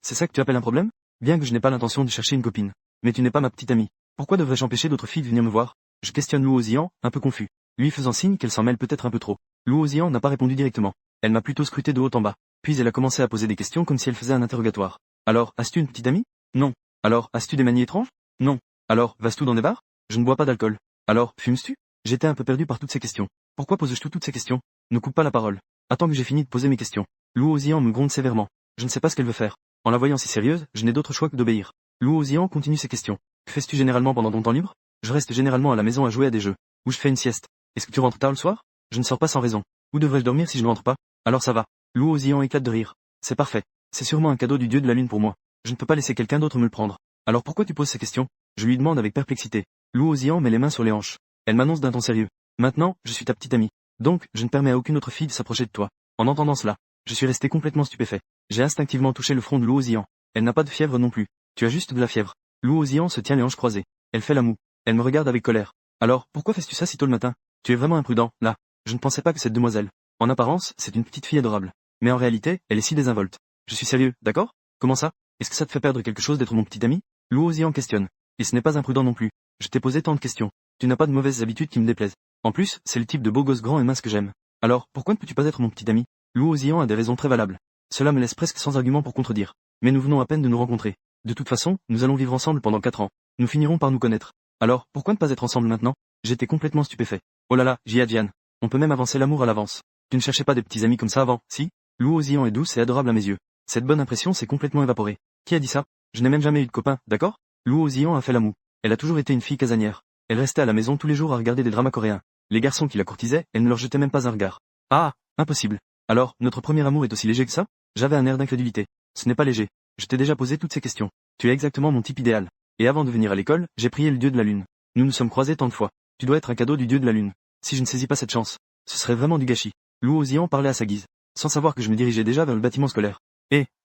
C'est ça que tu appelles un problème? Bien que je n'ai pas l'intention de chercher une copine. Mais tu n'es pas ma petite amie. Pourquoi devrais-je empêcher d'autres filles de venir me voir? Je questionne Luo Ziyan, un peu confus. Lui faisant signe qu'elle s'en mêle peut-être un peu trop. Luo Ziyan n'a pas répondu directement. Elle m'a plutôt scruté de haut en bas. Puis elle a commencé à poser des questions comme si elle faisait un interrogatoire. Alors, as-tu une petite amie? Non. Alors, as-tu des manies étranges? Non. Alors, vas-tu dans des bars? Je ne bois pas d'alcool. Alors, fumes-tu? J'étais un peu perdu par toutes ces questions. Pourquoi poses-tu toutes ces questions? Ne coupe pas la parole. Attends que j'ai fini de poser mes questions. Luo Ziyan me gronde sévèrement. Je ne sais pas ce qu'elle veut faire. En la voyant si sérieuse, je n'ai d'autre choix que d'obéir. Luo Ziyan continue ses questions. Que fais-tu généralement pendant ton temps libre? Je reste généralement à la maison à jouer à des jeux. Ou je fais une sieste. Est-ce que tu rentres tard le soir? Je ne sors pas sans raison. Où devrais-je dormir si je ne rentre pas? Alors ça va. Luo Ziyan éclate de rire. C'est parfait. C'est sûrement un cadeau du dieu de la lune pour moi. Je ne peux pas laisser quelqu'un d'autre me le prendre. Alors pourquoi tu poses ces questions? Je lui demande avec perplexité. Luo Ziyan met les mains sur les hanches. Elle m'annonce d'un ton sérieux. Maintenant, je suis ta petite amie. Donc, je ne permets à aucune autre fille de s'approcher de toi. En entendant cela, je suis resté complètement stupéfait. J'ai instinctivement touché le front de Luo Ziyan. Elle n'a pas de fièvre non plus. Tu as juste de la fièvre. Luo Ziyan se tient les hanches croisées. Elle fait la moue. Elle me regarde avec colère. Alors, pourquoi fais-tu ça si tôt le matin? Tu es vraiment imprudent, là. Je ne pensais pas que cette demoiselle. En apparence, c'est une petite fille adorable. Mais en réalité, elle est si désinvolte. Je suis sérieux, d'accord? Comment ça? Est-ce que ça te fait perdre quelque chose d'être mon petit ami? Luo Ziyan questionne. Et ce n'est pas imprudent non plus. Je t'ai posé tant de questions. Tu n'as pas de mauvaises habitudes qui me déplaisent. En plus, c'est le type de beau gosse grand et mince que j'aime. Alors, pourquoi ne peux-tu pas être mon petit ami? Luo Ziyan a des raisons très valables. Cela me laisse presque sans argument pour contredire. Mais nous venons à peine de nous rencontrer. De toute façon, nous allons vivre ensemble pendant 4 ans. Nous finirons par nous connaître. Alors, pourquoi ne pas être ensemble maintenant? J'étais complètement stupéfait. Oh là là, Jian. On peut même avancer l'amour à l'avance. Tu ne cherchais pas des petits amis comme ça avant, si? Luo Ziyan est douce et adorable à mes yeux. Cette bonne impression s'est complètement évaporée. Qui a dit ça? Je n'ai même jamais eu de copain, d'accord? Luo Ziyan a fait la moue. Elle a toujours été une fille casanière. Elle restait à la maison tous les jours à regarder des dramas coréens. Les garçons qui la courtisaient, elle ne leur jetait même pas un regard. Ah, impossible. Alors, notre premier amour est aussi léger que ça? J'avais un air d'incrédulité. Ce n'est pas léger. Je t'ai déjà posé toutes ces questions. Tu es exactement mon type idéal. Et avant de venir à l'école, j'ai prié le dieu de la lune. Nous nous sommes croisés tant de fois. Tu dois être un cadeau du dieu de la lune. Si je ne saisis pas cette chance, ce serait vraiment du gâchis. Luo Ziyan parlait à sa guise, sans savoir que je me dirigeais déjà vers le bâtiment scolaire.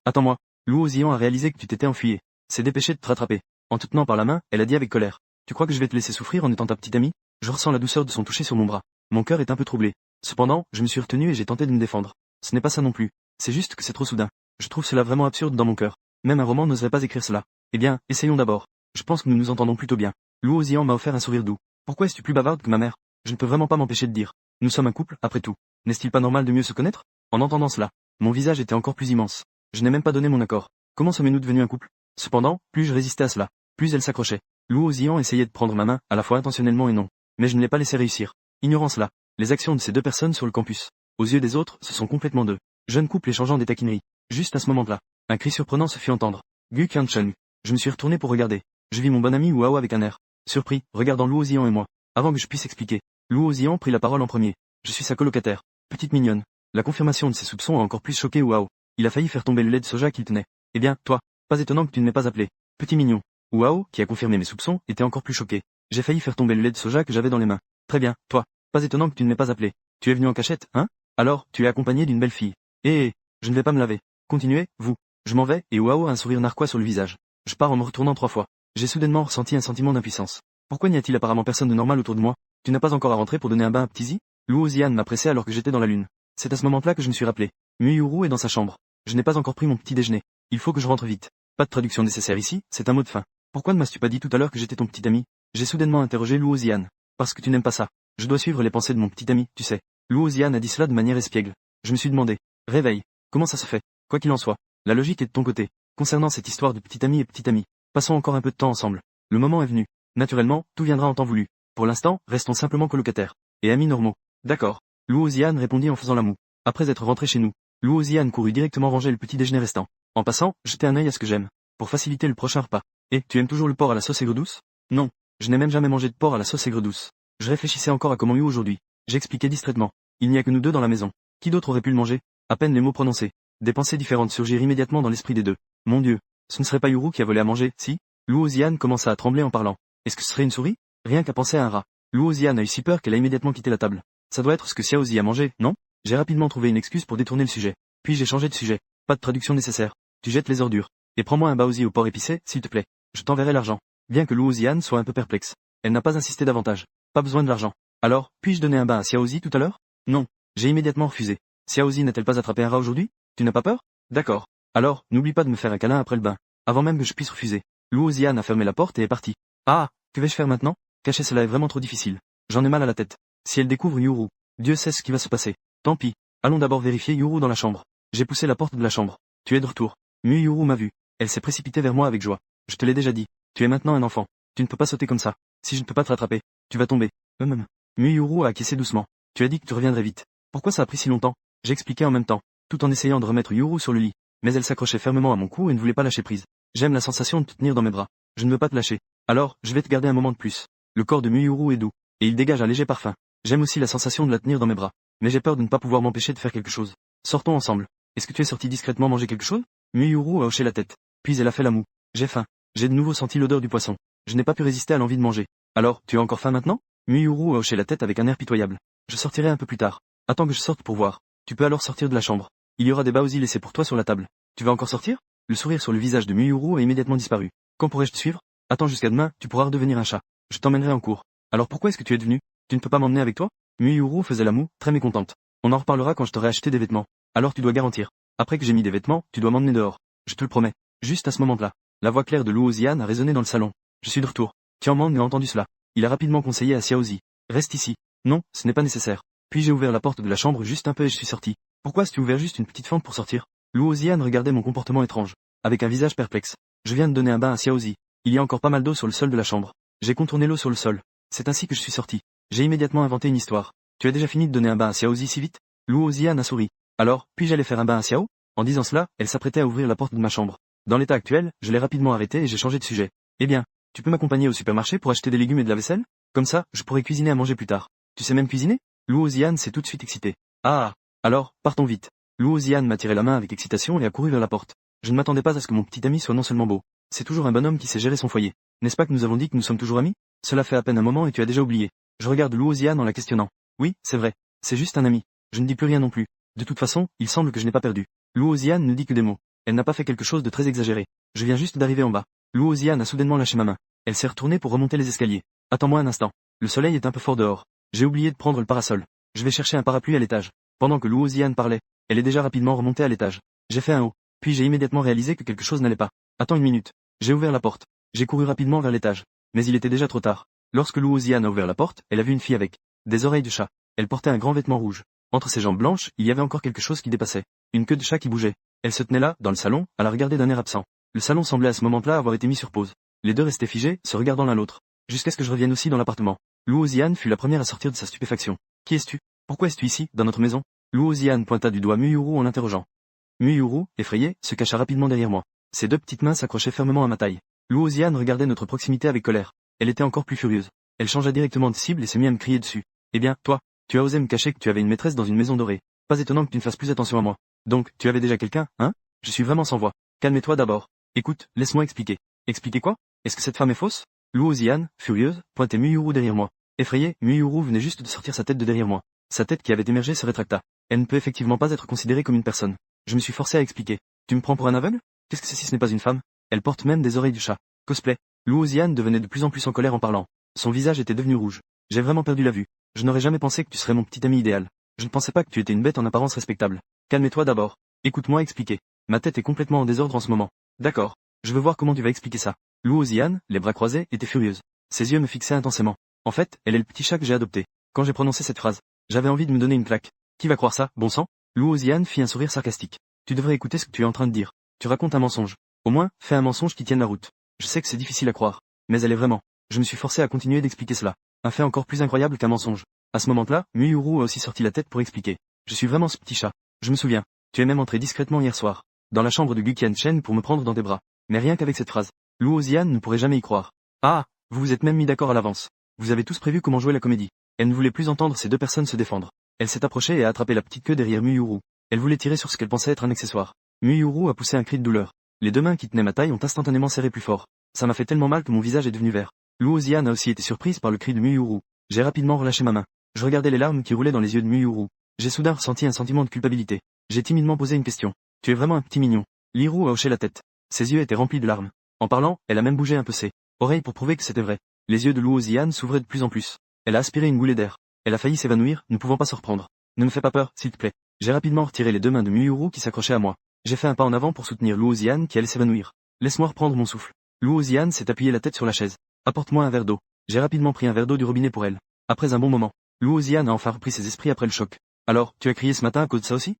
Attends-moi. Luo Ziyan a réalisé que tu t'étais enfuyé. S'est dépêché de te rattraper. En te tenant par la main, elle a dit avec colère. Tu crois que je vais te laisser souffrir en étant ta petite amie? Je ressens la douceur de son toucher sur mon bras. Mon cœur est un peu troublé. Cependant, je me suis retenu et j'ai tenté de me défendre. Ce n'est pas ça non plus. C'est juste que c'est trop soudain. Je trouve cela vraiment absurde dans mon cœur. Même un roman n'oserait pas écrire cela. Eh bien, essayons d'abord. Je pense que nous nous entendons plutôt bien. Luo Ziyan m'a offert un sourire doux. Pourquoi es-tu plus bavarde que ma mère? Je ne peux vraiment pas m'empêcher de dire. Nous sommes un couple, après tout. N'est-il pas normal de mieux se connaître? En entendant cela, mon visage était encore plus immense. Je n'ai même pas donné mon accord. Comment sommes-nous devenus un couple? Cependant, plus je résistais à cela, plus elle s'accrochait. Luo Ziyan essayait de prendre ma main, à la fois intentionnellement et non. Mais je ne l'ai pas laissé réussir. Ignorant cela, les actions de ces deux personnes sur le campus, aux yeux des autres, ce sont complètement deux jeunes couples échangeant des taquineries. Juste à ce moment-là, un cri surprenant se fit entendre. Gu Qianchen. Je me suis retourné pour regarder. Je vis mon bon ami Wao avec un air surpris, regardant Luo Ziyan et moi. Avant que je puisse expliquer, Luo Ziyan prit la parole en premier. Je suis sa colocataire. Petite mignonne. La confirmation de ses soupçons a encore plus choqué Wao. Il a failli faire tomber le lait de soja qu'il tenait. Eh bien, toi, pas étonnant que tu ne m'aies pas appelé. Petit mignon. Wao, qui a confirmé mes soupçons, était encore plus choqué. J'ai failli faire tomber le lait de soja que j'avais dans les mains. Très bien, toi, pas étonnant que tu ne m'aies pas appelé. Tu es venu en cachette, hein? Alors, tu es accompagné d'une belle fille. Je ne vais pas me laver. Continuez, vous. Je m'en vais, et Wao a un sourire narquois sur le visage. Je pars en me retournant 3 fois. J'ai soudainement ressenti un sentiment d'impuissance. Pourquoi n'y a-t-il apparemment personne de normal autour de moi? Tu n'as pas encore à rentrer pour donner un bain à Ptizi? Luo Ziyan m'a pressé alors que j'étais dans la lune. C'est à ce moment-là que je me suis rappelé. Muyuru est dans sa chambre. Je n'ai pas encore pris mon petit déjeuner. Il faut que je rentre vite. Pas de traduction nécessaire ici, c'est un mot de fin. Pourquoi ne m'as-tu pas dit tout à l'heure que j'étais ton petit ami? J'ai soudainement interrogé Luo Ziyan. Parce que tu n'aimes pas ça. Je dois suivre les pensées de mon petit ami, tu sais. Luo Ziyan a dit cela de manière espiègle. Je me suis demandé. Réveille. Comment ça se fait? Quoi qu'il en soit, la logique est de ton côté. Concernant cette histoire de petit ami et petite amie, passons encore un peu de temps ensemble. Le moment est venu. Naturellement, tout viendra en temps voulu. Pour l'instant, restons simplement colocataires. Et amis normaux. D'accord. Luo Ziyan répondit en faisant la moue. Après être rentré chez nous, Luo Ziyan courut directement ranger le petit déjeuner restant. En passant, jeter un œil à ce que j'aime. Pour faciliter le prochain repas. Et, tu aimes toujours le porc à la sauce aigre douce? Non. Je n'ai même jamais mangé de porc à la sauce aigre douce. Je réfléchissais encore à comment eu aujourd'hui. J'expliquais distraitement. Il n'y a que nous deux dans la maison. Qui d'autre aurait pu le manger? À peine les mots prononcés. Des pensées différentes surgirent immédiatement dans l'esprit des deux. Mon Dieu. Ce ne serait pas Yuru qui a volé à manger, si? Luo Ziyan commença à trembler en parlant. Est-ce que ce serait une souris? Rien qu'à penser à un rat. Luo Ziyan a eu si peur qu'elle a immédiatement quitté la table. Ça doit être ce que Xiaozi a mangé, non? J'ai rapidement trouvé une excuse pour détourner le sujet. Puis j'ai changé de sujet. Pas de traduction nécessaire. Tu jettes les ordures. Et prends-moi un baozi au porc épicé, s'il te plaît. Je t'enverrai l'argent. Bien que Luo Ziyan soit un peu perplexe. Elle n'a pas insisté davantage. Pas besoin de l'argent. Alors, puis-je donner un bain à Xiaozi tout à l'heure? Non. J'ai immédiatement refusé. Xiaozi n'a-t-elle pas attrapé un rat aujourd'hui? Tu n'as pas peur? D'accord. Alors, n'oublie pas de me faire un câlin après le bain. Avant même que je puisse refuser. Luo Ziyan a fermé la porte et est parti. Ah, que vais-je faire maintenant? Cacher cela est vraiment trop difficile. J'en ai mal à la tête. Si elle découvre Yuru, Dieu sait ce qui va se passer. Tant pis. Allons d'abord vérifier Yuru dans la chambre. J'ai poussé la porte de la chambre. Tu es de retour. Yuru m'a vu. Elle s'est précipitée vers moi avec joie. Je te l'ai déjà dit. Tu es maintenant un enfant. Tu ne peux pas sauter comme ça. Si je ne peux pas te rattraper, tu vas tomber. Yuru a acquiescé doucement. Tu as dit que tu reviendrais vite. Pourquoi ça a pris si longtemps? J'expliquais en même temps, tout en essayant de remettre Yuru sur le lit. Mais elle s'accrochait fermement à mon cou et ne voulait pas lâcher prise. J'aime la sensation de te tenir dans mes bras. Je ne veux pas te lâcher. Alors, je vais te garder un moment de plus. Le corps de Yuru est doux, et il dégage un léger parfum. J'aime aussi la sensation de la tenir dans mes bras. Mais j'ai peur de ne pas pouvoir m'empêcher de faire quelque chose. Sortons ensemble. Est-ce que tu es sorti discrètement manger quelque chose? Yuru a hoché la tête. Puis elle a fait la moue. J'ai faim. J'ai de nouveau senti l'odeur du poisson. Je n'ai pas pu résister à l'envie de manger. Alors, tu as encore faim maintenant? Yuru a hoché la tête avec un air pitoyable. Je sortirai un peu plus tard. Attends que je sorte pour voir. Tu peux alors sortir de la chambre. Il y aura des baozi laissés pour toi sur la table. Tu vas encore sortir? Le sourire sur le visage de Yuru a immédiatement disparu. Quand pourrais-je te suivre? Attends jusqu'à demain, tu pourras redevenir un chat. Je t'emmènerai en cours. Alors pourquoi est-ce que tu es venu? Tu ne peux pas m'emmener avec toi? Yuru faisait la moue, très mécontente. On en reparlera quand je t'aurai acheté des vêtements. Alors tu dois garantir. Après que j'ai mis des vêtements, tu dois m'emmener dehors. Je te le promets. Juste à ce moment-là, la voix claire de Luo Ziyan a résonné dans le salon. Je suis de retour. Tianmang a entendu cela. Il a rapidement conseillé à Xiaozi. Reste ici. Non, ce n'est pas nécessaire. Puis j'ai ouvert la porte de la chambre juste un peu et je suis sorti. Pourquoi as-tu ouvert juste une petite fente pour sortir? Luo Ziyan regardait mon comportement étrange, avec un visage perplexe. Je viens de donner un bain à Xiaozi. Il y a encore pas mal d'eau sur le sol de la chambre. J'ai contourné l'eau sur le sol. C'est ainsi que je suis sorti. J'ai immédiatement inventé une histoire. Tu as déjà fini de donner un bain à Xiaozi si vite? Luo Ziyan a souri. Alors, puis-je aller faire un bain à Xiao? En disant cela, elle s'apprêtait à ouvrir la porte de ma chambre. Dans l'état actuel, je l'ai rapidement arrêtée et j'ai changé de sujet. Eh bien, tu peux m'accompagner au supermarché pour acheter des légumes et de la vaisselle? Comme ça, je pourrai cuisiner à manger plus tard. Tu sais même cuisiner? Luo Ziyan s'est tout de suite excité. Ah! Alors, partons vite. Luo Ziyan m'a tiré la main avec excitation et a couru vers la porte. Je ne m'attendais pas à ce que mon petit ami soit non seulement beau. C'est toujours un bonhomme qui sait gérer son foyer. N'est-ce pas que nous avons dit que nous sommes toujours amis? Cela fait à peine un moment et tu as déjà oublié. Je regarde Luo Ziyan en la questionnant. Oui, c'est vrai. C'est juste un ami. Je ne dis plus rien non plus. De toute façon, il semble que je n'ai pas perdu. Luo Ziyan ne dit que des mots. Elle n'a pas fait quelque chose de très exagéré. Je viens juste d'arriver en bas. Luo Ziyan a soudainement lâché ma main. Elle s'est retournée pour remonter les escaliers. Attends-moi un instant. Le soleil est un peu fort dehors. J'ai oublié de prendre le parasol. Je vais chercher un parapluie à l'étage. Pendant que Luo Ziyan parlait, elle est déjà rapidement remontée à l'étage. J'ai fait un haut. Puis j'ai immédiatement réalisé que quelque chose n'allait pas. Attends une minute. J'ai ouvert la porte. J'ai couru rapidement vers l'étage. Mais il était déjà trop tard. Lorsque Luo Ziyan a ouvert la porte, elle a vu une fille avec des oreilles de chat. Elle portait un grand vêtement rouge. Entre ses jambes blanches, il y avait encore quelque chose qui dépassait. Une queue de chat qui bougeait. Elle se tenait là, dans le salon, à la regarder d'un air absent. Le salon semblait à ce moment-là avoir été mis sur pause. Les deux restaient figés, se regardant l'un l'autre. Jusqu'à ce que je revienne aussi dans l'appartement. Luo Ziyan fut la première à sortir de sa stupéfaction. Qui es-tu? Pourquoi es-tu ici, dans notre maison? Luo Ziyan pointa du doigt Yuru en l'interrogeant. Yuru, effrayé, se cacha rapidement derrière moi. Ses deux petites mains s'accrochaient fermement à ma taille. Luozian regardait notre proximité avec colère. Elle était encore plus furieuse. Elle changea directement de cible et se mit à me crier dessus. Eh bien, toi, tu as osé me cacher que tu avais une maîtresse dans une maison dorée. Pas étonnant que tu ne fasses plus attention à moi. Donc, tu avais déjà quelqu'un, hein? Je suis vraiment sans voix. Calme-toi d'abord. Écoute, laisse-moi expliquer. Expliquer quoi? Est-ce que cette femme est fausse? Luozian, furieuse, pointait Muyuru derrière moi. Effrayée, Muyuru venait juste de sortir sa tête de derrière moi. Sa tête qui avait émergé se rétracta. Elle ne peut effectivement pas être considérée comme une personne. Je me suis forcé à expliquer. Tu me prends pour un aveugle? Qu'est-ce que c'est si ce n'est pas une femme? Elle porte même des oreilles de chat. Cosplay. Luozian devenait de plus en plus en colère en parlant. Son visage était devenu rouge. J'ai vraiment perdu la vue. Je n'aurais jamais pensé que tu serais mon petit ami idéal. Je ne pensais pas que tu étais une bête en apparence respectable. Calme-toi d'abord. Écoute-moi expliquer. Ma tête est complètement en désordre en ce moment. D'accord. Je veux voir comment tu vas expliquer ça. Luozian, les bras croisés, était furieuse. Ses yeux me fixaient intensément. En fait, elle est le petit chat que j'ai adopté. Quand j'ai prononcé cette phrase, j'avais envie de me donner une claque. Qui va croire ça, bon sang? Luozian fit un sourire sarcastique. Tu devrais écouter ce que tu es en train de dire. Tu racontes un mensonge. Au moins, fais un mensonge qui tienne la route. Je sais que c'est difficile à croire, mais elle est vraiment. Je me suis forcé à continuer d'expliquer cela. Un fait encore plus incroyable qu'un mensonge. À ce moment-là, Muyuru a aussi sorti la tête pour expliquer. Je suis vraiment ce petit chat. Je me souviens. Tu es même entré discrètement hier soir, dans la chambre de Guqian Chen pour me prendre dans tes bras. Mais rien qu'avec cette phrase, Luozian ne pourrait jamais y croire. Ah, vous vous êtes même mis d'accord à l'avance. Vous avez tous prévu comment jouer la comédie. Elle ne voulait plus entendre ces deux personnes se défendre. Elle s'est approchée et a attrapé la petite queue derrière Muyuru. Elle voulait tirer sur ce qu'elle pensait être un accessoire. Muyuru a poussé un cri de douleur. Les deux mains qui tenaient ma taille ont instantanément serré plus fort. Ça m'a fait tellement mal que mon visage est devenu vert. Luozian a aussi été surprise par le cri de Muyuru. J'ai rapidement relâché ma main. Je regardais les larmes qui roulaient dans les yeux de Muyuru. J'ai soudain ressenti un sentiment de culpabilité. J'ai timidement posé une question. Tu es vraiment un petit mignon. Liru a hoché la tête. Ses yeux étaient remplis de larmes. En parlant, elle a même bougé un peu ses oreilles pour prouver que c'était vrai. Les yeux de Luozian s'ouvraient de plus en plus. Elle a aspiré une goulée d'air. Elle a failli s'évanouir, ne pouvant pas se reprendre. Ne me fais pas peur, s'il te plaît. J'ai rapidement retiré les deux mains de Muyuru qui s'accrochaient à moi. J'ai fait un pas en avant pour soutenir Luozian qui allait s'évanouir. Laisse-moi reprendre mon souffle. Luozian s'est appuyé la tête sur la chaise. Apporte-moi un verre d'eau. J'ai rapidement pris un verre d'eau du robinet pour elle. Après un bon moment, Luozian a enfin repris ses esprits après le choc. Alors, tu as crié ce matin à cause de ça aussi?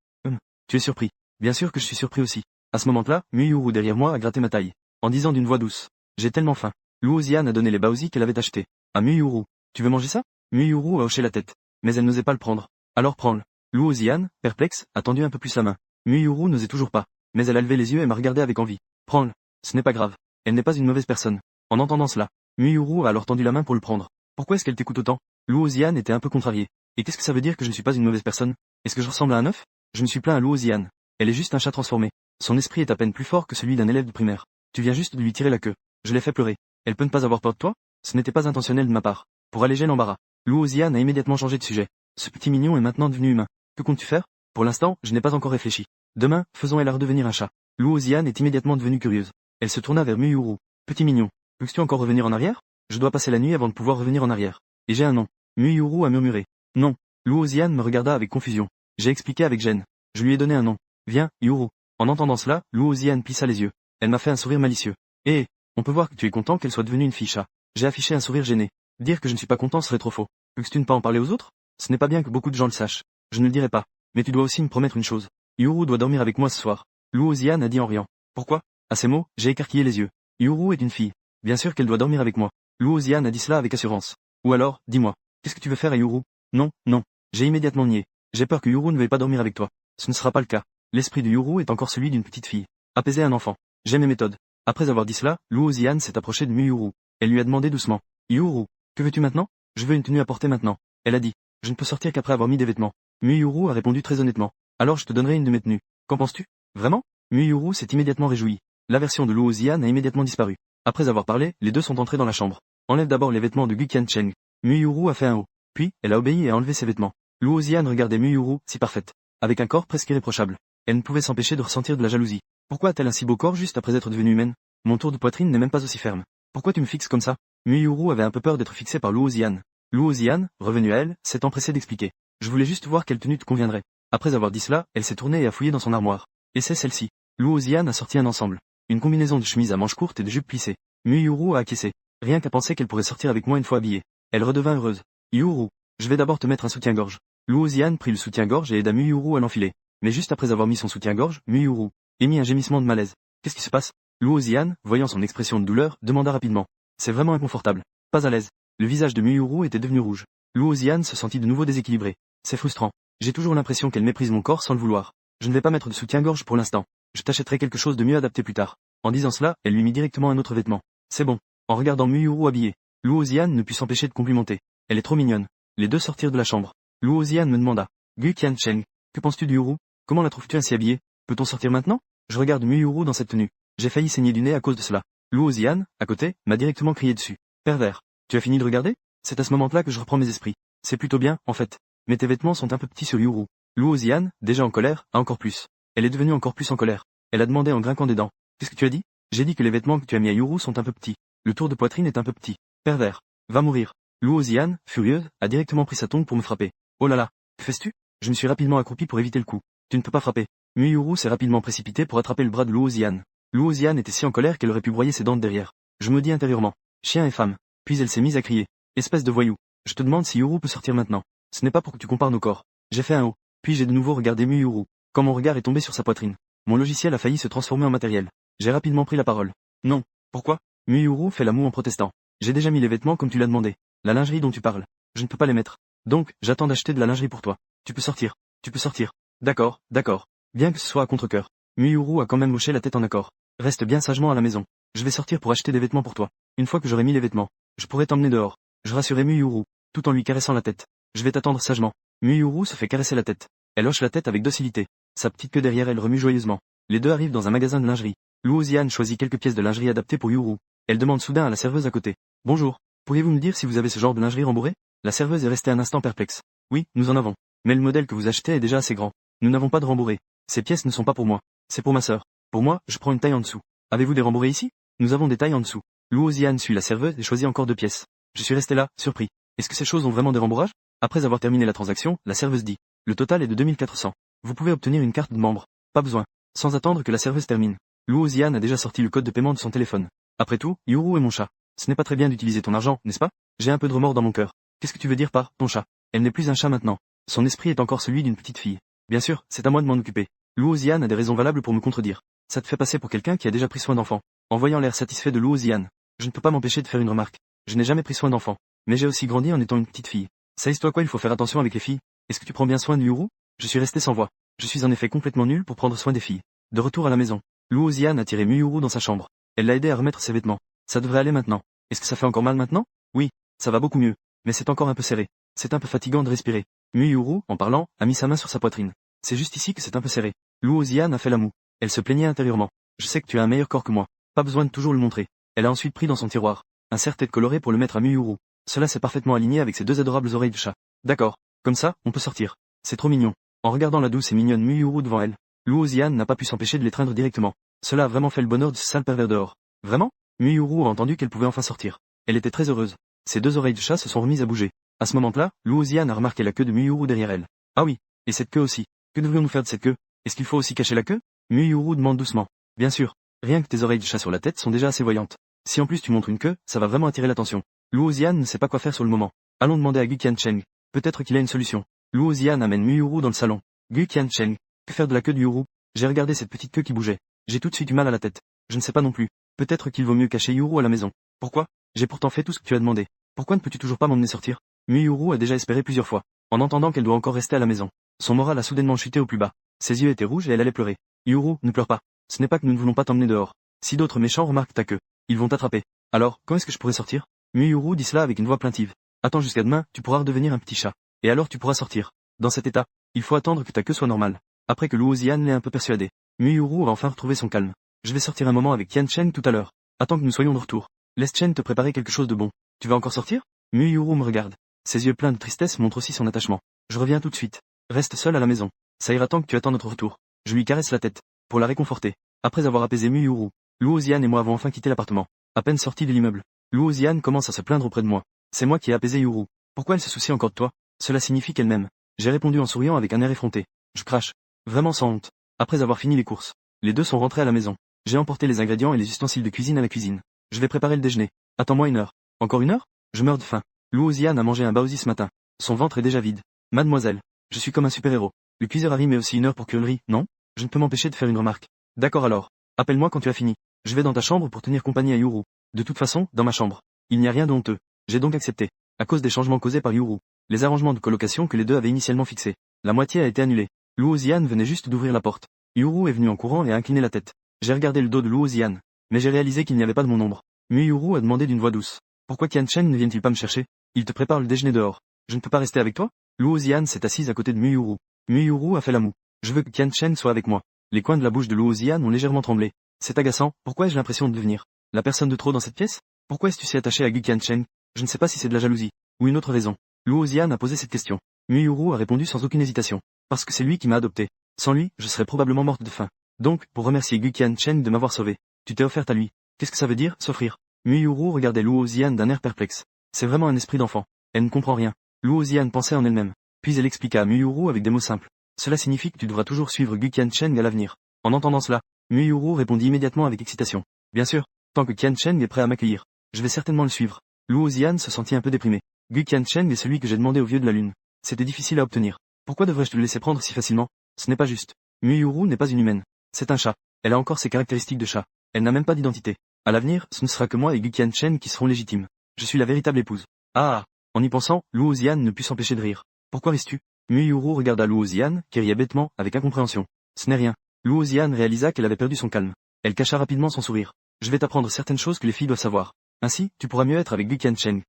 Tu es surpris. Bien sûr que je suis surpris aussi. À ce moment-là, Muyuru derrière moi a gratté ma taille. En disant d'une voix douce. J'ai tellement faim. Luozian a donné les baozi qu'elle avait achetés. À Muyuru. Tu veux manger ça? Muyuru a hoché la tête. Mais elle n'osait pas le prendre. Alors prends-le. Luozian, perplexe, a tendu un peu plus la main. Muyuru n'osait toujours pas. Mais elle a levé les yeux et m'a regardé avec envie. Prends-le. Ce n'est pas grave. Elle n'est pas une mauvaise personne. En entendant cela, Muyuru a alors tendu la main pour le prendre. Pourquoi est-ce qu'elle t'écoute autant? Luozian était un peu contrarié. Et qu'est-ce que ça veut dire que je ne suis pas une mauvaise personne? Est-ce que je ressemble à un œuf? Je me suis plaint à Luozian. Elle est juste un chat transformé. Son esprit est à peine plus fort que celui d'un élève de primaire. Tu viens juste de lui tirer la queue. Je l'ai fait pleurer. Elle peut ne pas avoir peur de toi? Ce n'était pas intentionnel de ma part. Pour alléger l'embarras, Luozian a immédiatement changé de sujet. Ce petit mignon est maintenant devenu humain. Que comptes-tu faire? Pour l'instant, je n'ai pas encore réfléchi. Demain, faisons-elle redevenir un chat. Luozian est immédiatement devenue curieuse. Elle se tourna vers Muyuru. Petit mignon, peux-tu encore revenir en arrière? Je dois passer la nuit avant de pouvoir revenir en arrière. Et j'ai un nom. Muyuru a murmuré. Non. Luozian me regarda avec confusion. J'ai expliqué avec gêne. Je lui ai donné un nom. Viens, Yuru. En entendant cela, Luozian plissa les yeux. Elle m'a fait un sourire malicieux. Eh, on peut voir que tu es content qu'elle soit devenue une fille chat. J'ai affiché un sourire gêné. Dire que je ne suis pas content serait trop faux. Peux-tu ne pas en parler aux autres? Ce n'est pas bien que beaucoup de gens le sachent. Je ne le dirai pas. Mais tu dois aussi me promettre une chose. Yuru doit dormir avec moi ce soir. Luozian a dit en riant. Pourquoi? À ces mots, j'ai écarquillé les yeux. Yuru est une fille. Bien sûr qu'elle doit dormir avec moi. Luozian a dit cela avec assurance. Ou alors, dis-moi, qu'est-ce que tu veux faire à Yuru? Non, non. J'ai immédiatement nié. J'ai peur que Yuru ne veuille pas dormir avec toi. Ce ne sera pas le cas. L'esprit de Yuru est encore celui d'une petite fille. Apaiser un enfant. J'aime mes méthodes. Après avoir dit cela, Luozian s'est approchée de Muyuru. Elle lui a demandé doucement. Yuru, que veux-tu maintenant? Je veux une tenue à porter maintenant. Elle a dit. Je ne peux sortir qu'après avoir mis des vêtements. Muyuru a répondu très honnêtement. Alors je te donnerai une de mes tenues. Qu'en penses-tu? Vraiment? Muyuru s'est immédiatement réjoui. L'aversion de Luozian a immédiatement disparu. Après avoir parlé, les deux sont entrés dans la chambre. Enlève d'abord les vêtements de Guqian Cheng. Muyuru a fait un haut. Puis, elle a obéi et a enlevé ses vêtements. Luozian regardait Muyuru, si parfaite. Avec un corps presque irréprochable. Elle ne pouvait s'empêcher de ressentir de la jalousie. Pourquoi a-t-elle un si beau corps juste après être devenue humaine? Mon tour de poitrine n'est même pas aussi ferme. Pourquoi tu me fixes comme ça? Muyuru avait un peu peur d'être fixée par Luozian. Luozian, revenue à elle, s'est empressée d'expliquer. Je voulais juste voir quelle tenue te conviendrait. Après avoir dit cela, elle s'est tournée et a fouillé dans son armoire. Et c'est celle-ci. Luozian a sorti un ensemble. Une combinaison de chemise à manches courtes et de jupes plissées. Muyuru a acquiescé. Rien qu'à penser qu'elle pourrait sortir avec moi une fois habillée. Elle redevint heureuse. Yuru, je vais d'abord te mettre un soutien-gorge. Luozian prit le soutien-gorge et aida Muyuru à l'enfiler. Mais juste après avoir mis son soutien-gorge, Muyuru émit un gémissement de malaise. Qu'est-ce qui se passe? Luozian, voyant son expression de douleur, demanda rapidement. C'est vraiment inconfortable. Pas à l'aise. Le visage de Muyuru était devenu rouge. Luozian se sentit de nouveau déséquilibré. C'est frustrant. J'ai toujours l'impression qu'elle méprise mon corps sans le vouloir. Je ne vais pas mettre de soutien-gorge pour l'instant. Je t'achèterai quelque chose de mieux adapté plus tard. En disant cela, elle lui mit directement un autre vêtement. C'est bon. En regardant Muyuru habillée, Luo Xian ne put s'empêcher de complimenter. Elle est trop mignonne. Les deux sortirent de la chambre. Luo Xian me demanda. Gu Qiancheng, que penses-tu de Yuru? Comment la trouves-tu ainsi habillée? Peut-on sortir maintenant? Je regarde Muyuru dans cette tenue. J'ai failli saigner du nez à cause de cela. Luo Xian, à côté, m'a directement crié dessus. Pervers. Tu as fini de regarder? C'est à ce moment-là que je reprends mes esprits. C'est plutôt bien, en fait. Mais tes vêtements sont un peu petits sur Yuru. Luo Xian, déjà en colère, a encore plus. Elle est devenue encore plus en colère. Elle a demandé en grinquant des dents. Qu'est-ce que tu as dit? J'ai dit que les vêtements que tu as mis à Yuru sont un peu petits. Le tour de poitrine est un peu petit. Pervers. Va mourir. Luo Xian, furieuse, a directement pris sa tongue pour me frapper. Oh là là. Que fais-tu? Je me suis rapidement accroupi pour éviter le coup. Tu ne peux pas frapper. Muyuru s'est rapidement précipité pour attraper le bras de Luo Xian. Luo Xian était si en colère qu'elle aurait pu broyer ses dents de derrière. Je me dis intérieurement. Chien et femme. Puis elle s'est mise à crier. Espèce de voyou. Je te demande si Yuru peut sortir maintenant. Ce n'est pas pour que tu compares nos corps. J'ai fait un haut. Puis j'ai de nouveau regardé Muyuru. Quand mon regard est tombé sur sa poitrine, mon logiciel a failli se transformer en matériel. J'ai rapidement pris la parole. Non. Pourquoi? Muyuru fait la moue en protestant. J'ai déjà mis les vêtements comme tu l'as demandé. La lingerie dont tu parles. Je ne peux pas les mettre. Donc, j'attends d'acheter de la lingerie pour toi. Tu peux sortir. Tu peux sortir. D'accord, d'accord. Bien que ce soit à contre-cœur. Muyuru a quand même hoché la tête en accord. Reste bien sagement à la maison. Je vais sortir pour acheter des vêtements pour toi. Une fois que j'aurai mis les vêtements, je pourrai t'emmener dehors. Je rassurais Muyuru, tout en lui caressant la tête. Je vais t'attendre sagement. Muyuru se fait caresser la tête. Elle hoche la tête avec docilité. Sa petite queue derrière elle remue joyeusement. Les deux arrivent dans un magasin de lingerie. Luo Xian choisit quelques pièces de lingerie adaptées pour Yuru. Elle demande soudain à la serveuse à côté. Bonjour. Pourriez-vous me dire si vous avez ce genre de lingerie rembourrée? La serveuse est restée un instant perplexe. Oui, nous en avons. Mais le modèle que vous achetez est déjà assez grand. Nous n'avons pas de rembourré. Ces pièces ne sont pas pour moi. C'est pour ma sœur. Pour moi, je prends une taille en dessous. Avez-vous des rembourrés ici? Nous avons des tailles en dessous. Luo Xian suit la serveuse et choisit encore 2 pièces. Je suis resté là, surpris. Est-ce que ces choses ont vraiment des rembourrages? Après avoir terminé la transaction, la serveuse dit. Le total est de 2400. Vous pouvez obtenir une carte de membre. Pas besoin. Sans attendre que la serveuse termine. Luo Xian a déjà sorti le code de paiement de son téléphone. Après tout, Yuru est mon chat. Ce n'est pas très bien d'utiliser ton argent, n'est-ce pas? J'ai un peu de remords dans mon cœur. Qu'est-ce que tu veux dire par ton chat? Elle n'est plus un chat maintenant. Son esprit est encore celui d'une petite fille. Bien sûr, c'est à moi de m'en occuper. Luo Xian a des raisons valables pour me contredire. Ça te fait passer pour quelqu'un qui a déjà pris soin d'enfants. En voyant l'air satisfait de Luo Xian, je ne peux pas m'empêcher de faire une remarque. Je n'ai jamais pris soin d'enfants. Mais j'ai aussi grandi en étant une petite fille. Sais-tu quoi, il faut faire attention avec les filles? Est-ce que tu prends bien soin de Yuru? Je suis resté sans voix. Je suis en effet complètement nul pour prendre soin des filles. De retour à la maison, Luo Xian a tiré Muyuru dans sa chambre. Elle l'a aidé à remettre ses vêtements. Ça devrait aller maintenant. Est-ce que ça fait encore mal maintenant? Oui, ça va beaucoup mieux. Mais c'est encore un peu serré. C'est un peu fatigant de respirer. Muyuru, en parlant, a mis sa main sur sa poitrine. C'est juste ici que c'est un peu serré. Luo Xian a fait la moue. Elle se plaignait intérieurement. Je sais que tu as un meilleur corps que moi. Pas besoin de toujours le montrer. Elle a ensuite pris dans son tiroir un serre-tête coloré pour le mettre à Muyuru. Cela s'est parfaitement aligné avec ses 2 adorables oreilles de chat. D'accord. Comme ça, on peut sortir. C'est trop mignon. En regardant la douce et mignonne Muyuru devant elle, Luo Xian n'a pas pu s'empêcher de l'étreindre directement. Cela a vraiment fait le bonheur de ce sale pervers dehors. Vraiment? Muyuru a entendu qu'elle pouvait enfin sortir. Elle était très heureuse. Ses 2 oreilles de chat se sont remises à bouger. À ce moment-là, Luo Xian a remarqué la queue de Muyuru derrière elle. Ah oui, et cette queue aussi. Que devrions-nous faire de cette queue? Est-ce qu'il faut aussi cacher la queue? Muyuru demande doucement. Bien sûr. Rien que tes oreilles de chat sur la tête sont déjà assez voyantes. Si en plus tu montres une queue, ça va vraiment attirer l'attention. Luo Xian ne sait pas quoi faire sur le moment. Allons demander à Gu Qiancheng. Peut-être qu'il a une solution. Luo Xian amène Muyuru dans le salon. Gu Qiancheng. Que faire de la queue de Yuru? J'ai regardé cette petite queue qui bougeait. J'ai tout de suite eu mal à la tête. Je ne sais pas non plus. Peut-être qu'il vaut mieux cacher Yuru à la maison. Pourquoi? J'ai pourtant fait tout ce que tu as demandé. Pourquoi ne peux-tu toujours pas m'emmener sortir? Muyuru a déjà espéré plusieurs fois. En entendant qu'elle doit encore rester à la maison. Son moral a soudainement chuté au plus bas. Ses yeux étaient rouges et elle allait pleurer. Yuru, ne pleure pas. Ce n'est pas que nous ne voulons pas t'emmener dehors. Si d'autres méchants remarquent ta queue, ils vont t'attraper. Alors, quand est-ce que je pourrais sortir? Muyuru dit cela avec une voix plaintive. Attends jusqu'à demain, tu pourras redevenir un petit chat. Et alors tu pourras sortir. Dans cet état, il faut attendre que ta queue soit normale. Après que Luo Xian l'ait un peu persuadé, Muyuru va enfin retrouver son calme. Je vais sortir un moment avec Qiancheng tout à l'heure. Attends que nous soyons de retour. Laisse Chen te préparer quelque chose de bon. Tu vas encore sortir? Muyuru me regarde. Ses yeux pleins de tristesse montrent aussi son attachement. Je reviens tout de suite. Reste seul à la maison. Ça ira tant que tu attends notre retour. Je lui caresse la tête. Pour la réconforter. Après avoir apaisé Muyuru, Luo Xian et moi avons enfin quitté l'appartement. À peine sortis de l'immeuble, Luo Xian commence à se plaindre auprès de moi. C'est moi qui ai apaisé Yuru. Pourquoi elle se soucie encore de toi? Cela signifie qu'elle m'aime. J'ai répondu en souriant avec un air effronté. Je crache. Vraiment sans honte. Après avoir fini les courses, les deux sont rentrés à la maison. J'ai emporté les ingrédients et les ustensiles de cuisine à la cuisine. Je vais préparer le déjeuner. Attends-moi 1 heure. Encore 1 heure? Je meurs de faim. Luo Xian a mangé un baozi ce matin. Son ventre est déjà vide. Mademoiselle, je suis comme un super-héros. Le cuiseur Harry met aussi 1 heure pour cuire le riz, non? Je ne peux m'empêcher de faire une remarque. D'accord alors. Appelle-moi quand tu as fini. Je vais dans ta chambre pour tenir compagnie à Yuru. De toute façon, dans ma chambre. Il n'y a rien de honteux. J'ai donc accepté. À cause des changements causés par Yuru. Les arrangements de colocation que les deux avaient initialement fixés. La moitié a été annulée. Luo Xian venait juste d'ouvrir la porte. Yuru est venu en courant et a incliné la tête. J'ai regardé le dos de Luo Xian. Mais j'ai réalisé qu'il n'y avait pas de mon ombre. Muyuru a demandé d'une voix douce. Pourquoi Qian Chen ne viennent-ils pas me chercher? Ils te préparent le déjeuner dehors. Je ne peux pas rester avec toi? Luo Zian s'est assise à côté de Muyuru. Muyuru a fait la moue. Je veux que Qian Chen soit avec moi. Les coins de la bouche de Luo Zian ont légèrement tremblé. C'est agaçant, pourquoi ai-je l'impression de devenir la personne de trop dans cette pièce? Pourquoi es-tu si attaché à Gu Qiancheng? Je ne sais pas si c'est de la jalousie, ou une autre raison. Luo Zian a posé cette question. Muyuru a répondu sans aucune hésitation. Parce que c'est lui qui m'a adopté. Sans lui, je serais probablement morte de faim. Donc, pour remercier Gu Qiancheng de m'avoir sauvé, tu t'es offerte à lui. Qu'est-ce que ça veut dire, s'offrir? Muyuru regardait Luo Zian d'un air perplexe. C'est vraiment un esprit d'enfant. Elle ne comprend rien. Luo Zian pensait en elle-même. Puis elle expliqua à Muyuru avec des mots simples. Cela signifie que tu devras toujours suivre Gu Qiancheng à l'avenir. En entendant cela, Muyuru répondit immédiatement avec excitation. Bien sûr, tant que Qiancheng est prêt à m'accueillir, je vais certainement le suivre. Luo Zian se sentit un peu déprimé. Gu Qiancheng est celui que j'ai demandé au vieux de la lune. C'était difficile à obtenir. Pourquoi devrais-je te le laisser prendre si facilement? Ce n'est pas juste. Muyuru n'est pas une humaine. C'est un chat. Elle a encore ses caractéristiques de chat. Elle n'a même pas d'identité. À l'avenir, ce ne sera que moi et Gu Qiancheng qui seront légitimes. Je suis la véritable épouse. Ah! En y pensant, Luo Zian ne put s'empêcher de rire. Pourquoi ris-tu? Muyuru regarda Luo Zian, qui riait bêtement, avec incompréhension. Ce n'est rien. Luo Zian réalisa qu'elle avait perdu son calme. Elle cacha rapidement son sourire. Je vais t'apprendre certaines choses que les filles doivent savoir. Ainsi, tu pourras mieux être avec Gu Qiancheng.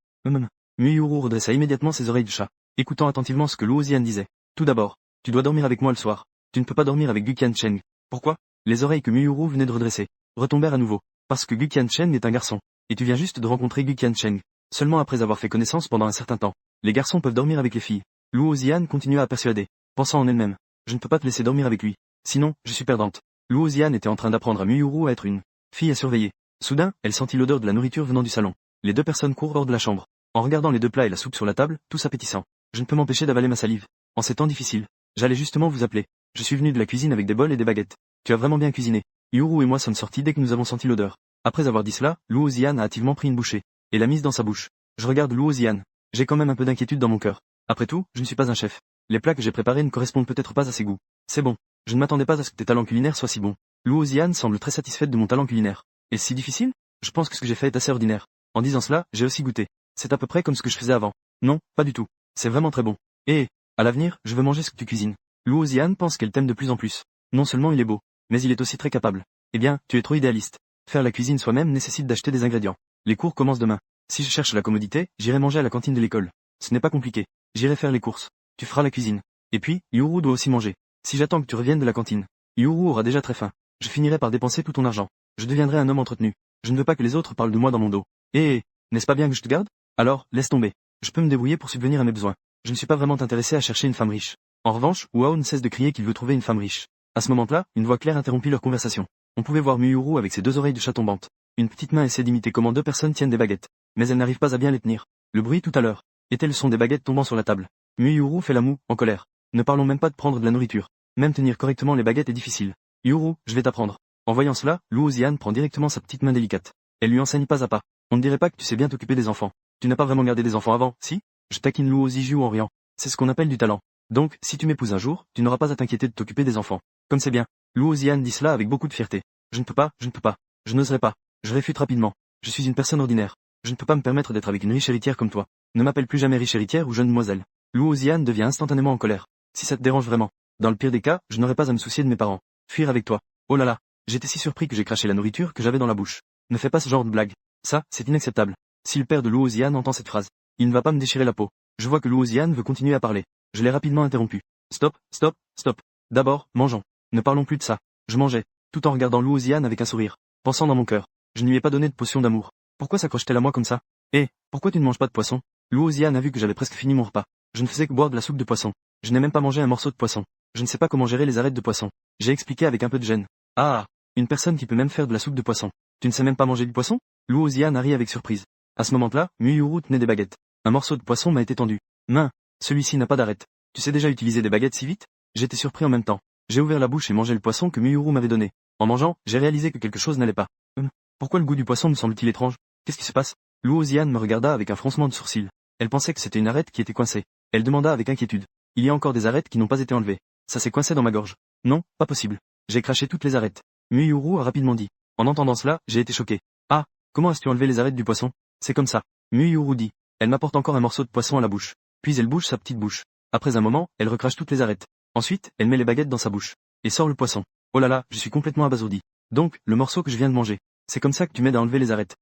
Muyuru redressa immédiatement ses oreilles de chat, écoutant attentivement ce que Luo Zian disait. Tout d'abord, tu dois dormir avec moi le soir. Tu ne peux pas dormir avec Gu Qiancheng. Pourquoi? Les oreilles que Muyuru venait de redresser retombèrent à nouveau. Parce que Gu Qiancheng est un garçon. Et tu viens juste de rencontrer Gu Qiancheng. Seulement après avoir fait connaissance pendant un certain temps. Les garçons peuvent dormir avec les filles. Luo Zian continua à persuader, pensant en elle-même. Je ne peux pas te laisser dormir avec lui. Sinon, je suis perdante. Luo Zian était en train d'apprendre à Muyuru à être une fille à surveiller. Soudain, elle sentit l'odeur de la nourriture venant du salon. Les deux personnes courent hors de la chambre. En regardant les deux plats et la soupe sur la table, tous appétissants. Je ne peux m'empêcher d'avaler ma salive. En ces temps difficiles. J'allais justement vous appeler. Je suis venu de la cuisine avec des bols et des baguettes. Tu as vraiment bien cuisiné. Yuru et moi sommes sortis dès que nous avons senti l'odeur. Après avoir dit cela, Luo Zian a hâtivement pris une bouchée, et l'a mise dans sa bouche. Je regarde Luo Zian. J'ai quand même un peu d'inquiétude dans mon cœur. Après tout, je ne suis pas un chef. Les plats que j'ai préparés ne correspondent peut-être pas à ses goûts. C'est bon. Je ne m'attendais pas à ce que tes talents culinaires soient si bons. Luo Zian semble très satisfaite de mon talent culinaire. Est-ce si difficile? Je pense que ce que j'ai fait est assez ordinaire. En disant cela, j'ai aussi goûté. C'est à peu près comme ce que je faisais avant. Non, pas du tout. C'est vraiment très bon. Et, à l'avenir, je veux manger ce que tu cuisines. Luo Zian pense qu'elle t'aime de plus en plus. Non seulement il est beau, mais il est aussi très capable. Eh bien, tu es trop idéaliste. Faire la cuisine soi-même nécessite d'acheter des ingrédients. Les cours commencent demain. Si je cherche la commodité, j'irai manger à la cantine de l'école. Ce n'est pas compliqué. J'irai faire les courses. Tu feras la cuisine. Et puis, Yuru doit aussi manger. Si j'attends que tu reviennes de la cantine, Yuru aura déjà très faim. Je finirai par dépenser tout ton argent. Je deviendrai un homme entretenu. Je ne veux pas que les autres parlent de moi dans mon dos. N'est-ce pas bien que je te garde? Alors, laisse tomber. Je peux me débrouiller pour subvenir à mes besoins. Je ne suis pas vraiment intéressé à chercher une femme riche. En revanche, Wao ne cesse de crier qu'il veut trouver une femme riche. À ce moment-là, une voix claire interrompit leur conversation. On pouvait voir Muyuru avec ses deux oreilles de chat tombantes. Une petite main essaie d'imiter comment deux personnes tiennent des baguettes. Mais elle n'arrive pas à bien les tenir. Le bruit tout à l'heure était le son des baguettes tombant sur la table. Muyuru fait la moue, en colère. Ne parlons même pas de prendre de la nourriture. Même tenir correctement les baguettes est difficile. Yuru, je vais t'apprendre. En voyant cela, Luo Zian prend directement sa petite main délicate. Elle lui enseigne pas à pas. On ne dirait pas que tu sais bien t'occuper des enfants. Tu n'as pas vraiment gardé des enfants avant, si? Je taquine Luo Ziju en riant. C'est ce qu'on appelle du talent. Donc, si tu m'épouses un jour, tu n'auras pas à t'inquiéter de t'occuper des enfants. Comme c'est bien. Luo Zian dit cela avec beaucoup de fierté. Je ne peux pas. Je n'oserais pas. Je réfute rapidement. Je suis une personne ordinaire. Je ne peux pas me permettre d'être avec une riche héritière comme toi. Ne m'appelle plus jamais riche héritière ou jeune demoiselle. Luo Zian devient instantanément en colère. Si ça te dérange vraiment. Dans le pire des cas, je n'aurais pas à me soucier de mes parents. Fuir avec toi. Oh là là. J'étais si surpris que j'ai craché la nourriture que j'avais dans la bouche. Ne fais pas ce genre de blague. Ça, c'est inacceptable. Si le père de Luo Zian entend cette phrase, il ne va pas me déchirer la peau. Je vois que Luo Zian veut continuer à parler. Je l'ai rapidement interrompu. Stop. D'abord, mangeons. Ne parlons plus de ça. Je mangeais, tout en regardant Luo Zian avec un sourire, pensant dans mon cœur. Je ne lui ai pas donné de potion d'amour. Pourquoi s'accroche-t-elle à moi comme ça? Pourquoi tu ne manges pas de poisson? Luo Zian a vu que j'avais presque fini mon repas. Je ne faisais que boire de la soupe de poisson. Je n'ai même pas mangé un morceau de poisson. Je ne sais pas comment gérer les arêtes de poisson. J'ai expliqué avec un peu de gêne. Ah, une personne qui peut même faire de la soupe de poisson. Tu ne sais même pas manger du poisson? Luo Zian a ri avec surprise. À ce moment-là, Muyuru tenait des baguettes. Un morceau de poisson m'a été tendu. Celui-ci n'a pas d'arête. Tu sais déjà utiliser des baguettes si vite? J'étais surpris en même temps. J'ai ouvert la bouche et mangé le poisson que Muyuru m'avait donné. En mangeant, j'ai réalisé que quelque chose n'allait pas. Pourquoi le goût du poisson me semble-t-il étrange? Qu'est-ce qui se passe? Luo Zian me regarda avec un froncement de sourcils. Elle pensait que c'était une arête qui était coincée. Elle demanda avec inquiétude. Il y a encore des arêtes qui n'ont pas été enlevées. Ça s'est coincé dans ma gorge. Non, pas possible. J'ai craché toutes les arêtes. Muyuru a rapidement dit. En entendant cela, j'ai été choqué. Ah, comment as-tu enlevé les arêtes du poisson? C'est comme ça. Muyuru dit. Elle m'apporte encore un morceau de poisson à la bouche. Puis elle bouge sa petite bouche. Après un moment, elle recrache toutes les arêtes. Ensuite, elle met les baguettes dans sa bouche. Et sort le poisson. Oh là là, je suis complètement abasourdi. Donc, le morceau que je viens de manger. C'est comme ça que tu m'aides à enlever les arêtes.